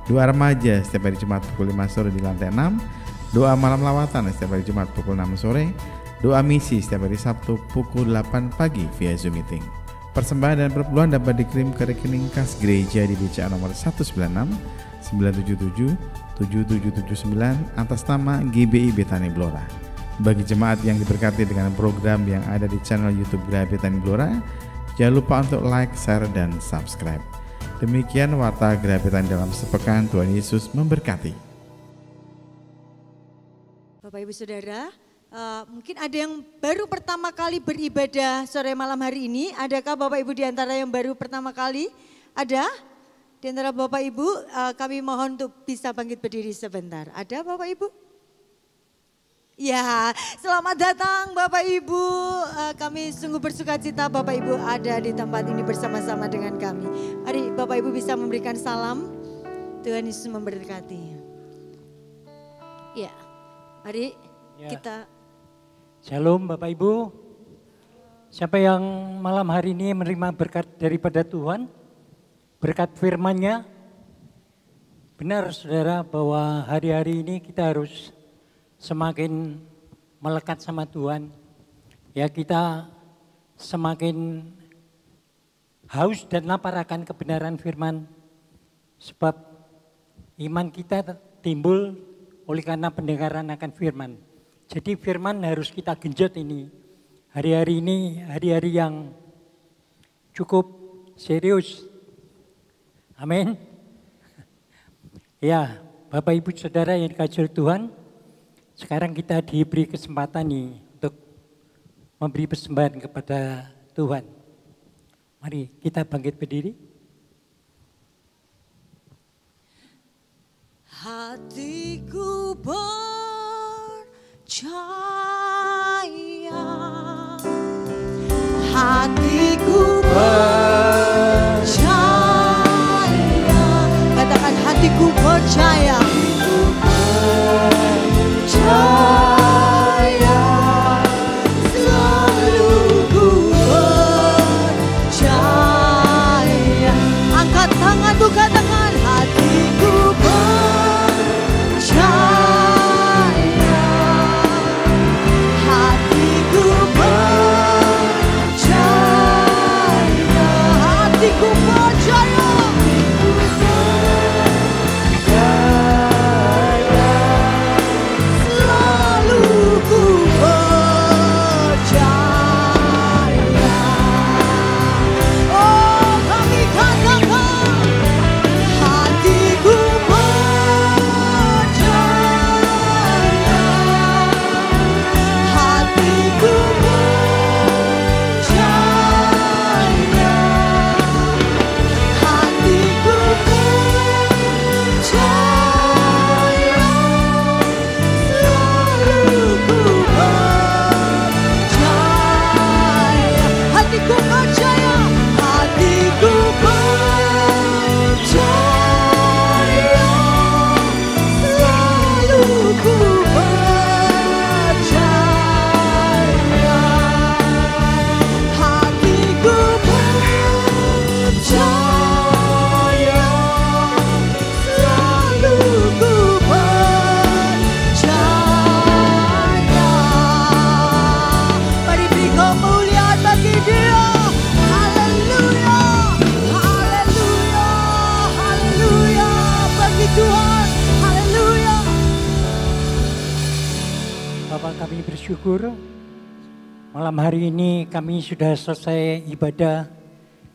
doa remaja setiap hari Jumat pukul 5 sore di lantai 6, doa malam lawatan setiap hari Jumat pukul 6 sore, doa misi setiap hari Sabtu pukul 8 pagi via Zoom meeting. Persembahan dan perpuluhan dapat dikirim ke rekening kas gereja di BCA nomor 196 977 7779 atas nama GBI Betani Blora. Bagi jemaat yang diberkati dengan program yang ada di channel YouTube Geraha Betani Blora, jangan lupa untuk like, share, dan subscribe. Demikian warta Geraha Betani dalam sepekan. Tuhan Yesus memberkati. Bapak Ibu Saudara, mungkin ada yang baru pertama kali beribadah sore malam hari ini. Adakah Bapak Ibu di antara yang baru pertama kali? Ada? Di antara Bapak Ibu, kami mohon untuk bisa bangkit berdiri sebentar. Ada Bapak Ibu? Ya, selamat datang Bapak Ibu. Kami sungguh bersuka cita Bapak Ibu ada di tempat ini bersama-sama dengan kami. Mari Bapak Ibu bisa memberikan salam. Tuhan Yesus memberkati. Ya, mari kita. Shalom Bapak Ibu. Siapa yang malam hari ini menerima berkat daripada Tuhan? Berkat firman-Nya. Benar saudara bahwa hari-hari ini kita harus semakin melekat sama Tuhan. Ya, kita semakin haus dan lapar akan kebenaran firman. Sebab iman kita timbul oleh karena pendengaran akan firman. Jadi firman harus kita genjot ini. Hari-hari ini hari-hari yang cukup serius. Amin. Ya, Bapak Ibu Saudara yang dikasihi Tuhan, sekarang kita diberi kesempatan nih untuk memberi persembahan kepada Tuhan. Mari kita bangkit berdiri. Hatiku percaya, hatiku percaya, katakan hatiku percaya, percaya, selalu ku percaya. Angkat tangan tuh katakan hatiku percaya, hatiku percaya, hatiku percaya. Kami bersyukur malam hari ini kami sudah selesai ibadah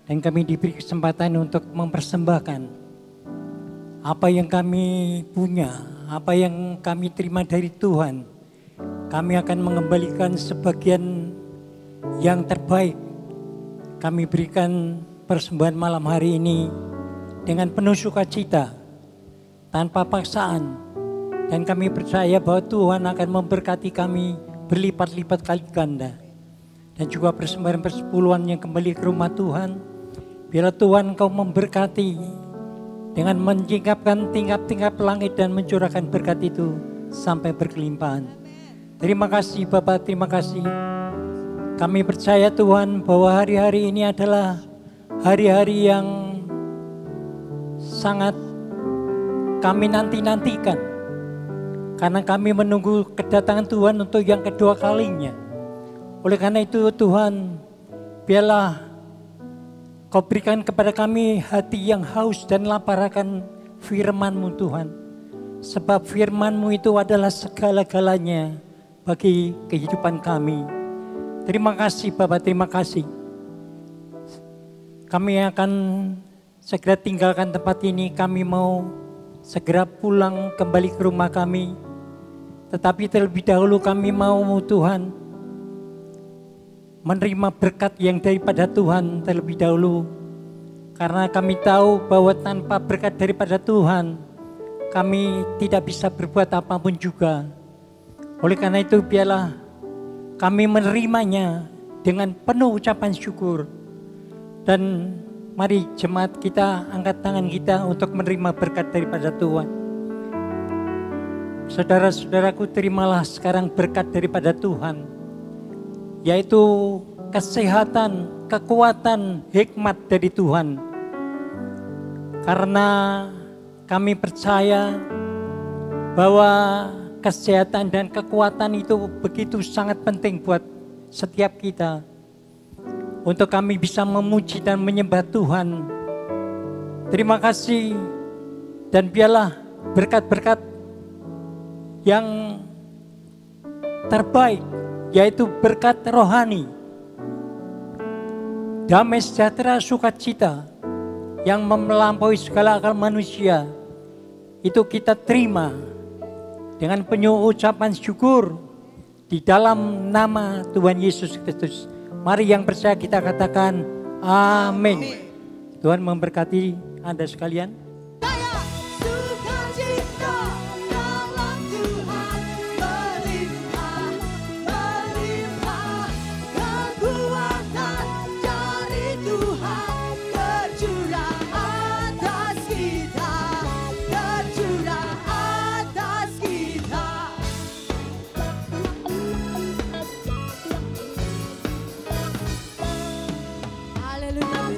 dan kami diberi kesempatan untuk mempersembahkan apa yang kami punya, apa yang kami terima dari Tuhan. Kami akan mengembalikan sebagian yang terbaik. Kami berikan persembahan malam hari ini dengan penuh sukacita, tanpa paksaan. Dan kami percaya bahwa Tuhan akan memberkati kami berlipat-lipat kali ganda. Dan juga persembahan persepuluhan yang kembali ke rumah Tuhan. Biarlah Tuhan Engkau memberkati dengan menjingkapkan tingkap-tingkap langit dan mencurahkan berkat itu sampai berkelimpahan. Terima kasih Bapak, terima kasih. Kami percaya Tuhan bahwa hari-hari ini adalah hari-hari yang sangat kami nanti-nantikan. Karena kami menunggu kedatangan Tuhan untuk yang kedua kalinya. Oleh karena itu Tuhan, biarlah Kau berikan kepada kami hati yang haus dan lapar akan firman-Mu Tuhan. Sebab firman-Mu itu adalah segala-galanya bagi kehidupan kami. Terima kasih Bapak, terima kasih. Kami akan segera tinggalkan tempat ini, kami mau segera pulang kembali ke rumah kami. Tetapi terlebih dahulu kami mau Tuhan menerima berkat yang daripada Tuhan terlebih dahulu. Karena kami tahu bahwa tanpa berkat daripada Tuhan, kami tidak bisa berbuat apapun juga. Oleh karena itu biarlah kami menerimanya dengan penuh ucapan syukur. Dan mari jemaat kita angkat tangan kita untuk menerima berkat daripada Tuhan. Saudara-saudaraku, terimalah sekarang berkat daripada Tuhan, yaitu kesehatan, kekuatan, hikmat dari Tuhan. Karena kami percaya bahwa kesehatan dan kekuatan itu begitu sangat penting buat setiap kita. Untuk kami bisa memuji dan menyembah Tuhan. Terima kasih dan biarlah berkat-berkat yang terbaik, yaitu berkat rohani, damai sejahtera, sukacita yang melampaui segala akal manusia, itu kita terima dengan penuh ucapan syukur di dalam nama Tuhan Yesus Kristus. Mari yang percaya kita katakan amin. Tuhan memberkati Anda sekalian.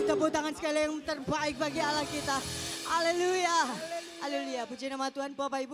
Tepuk tangan sekali yang terbaik bagi Allah kita. Haleluya. Haleluya. Puji nama Tuhan Bapak Ibu.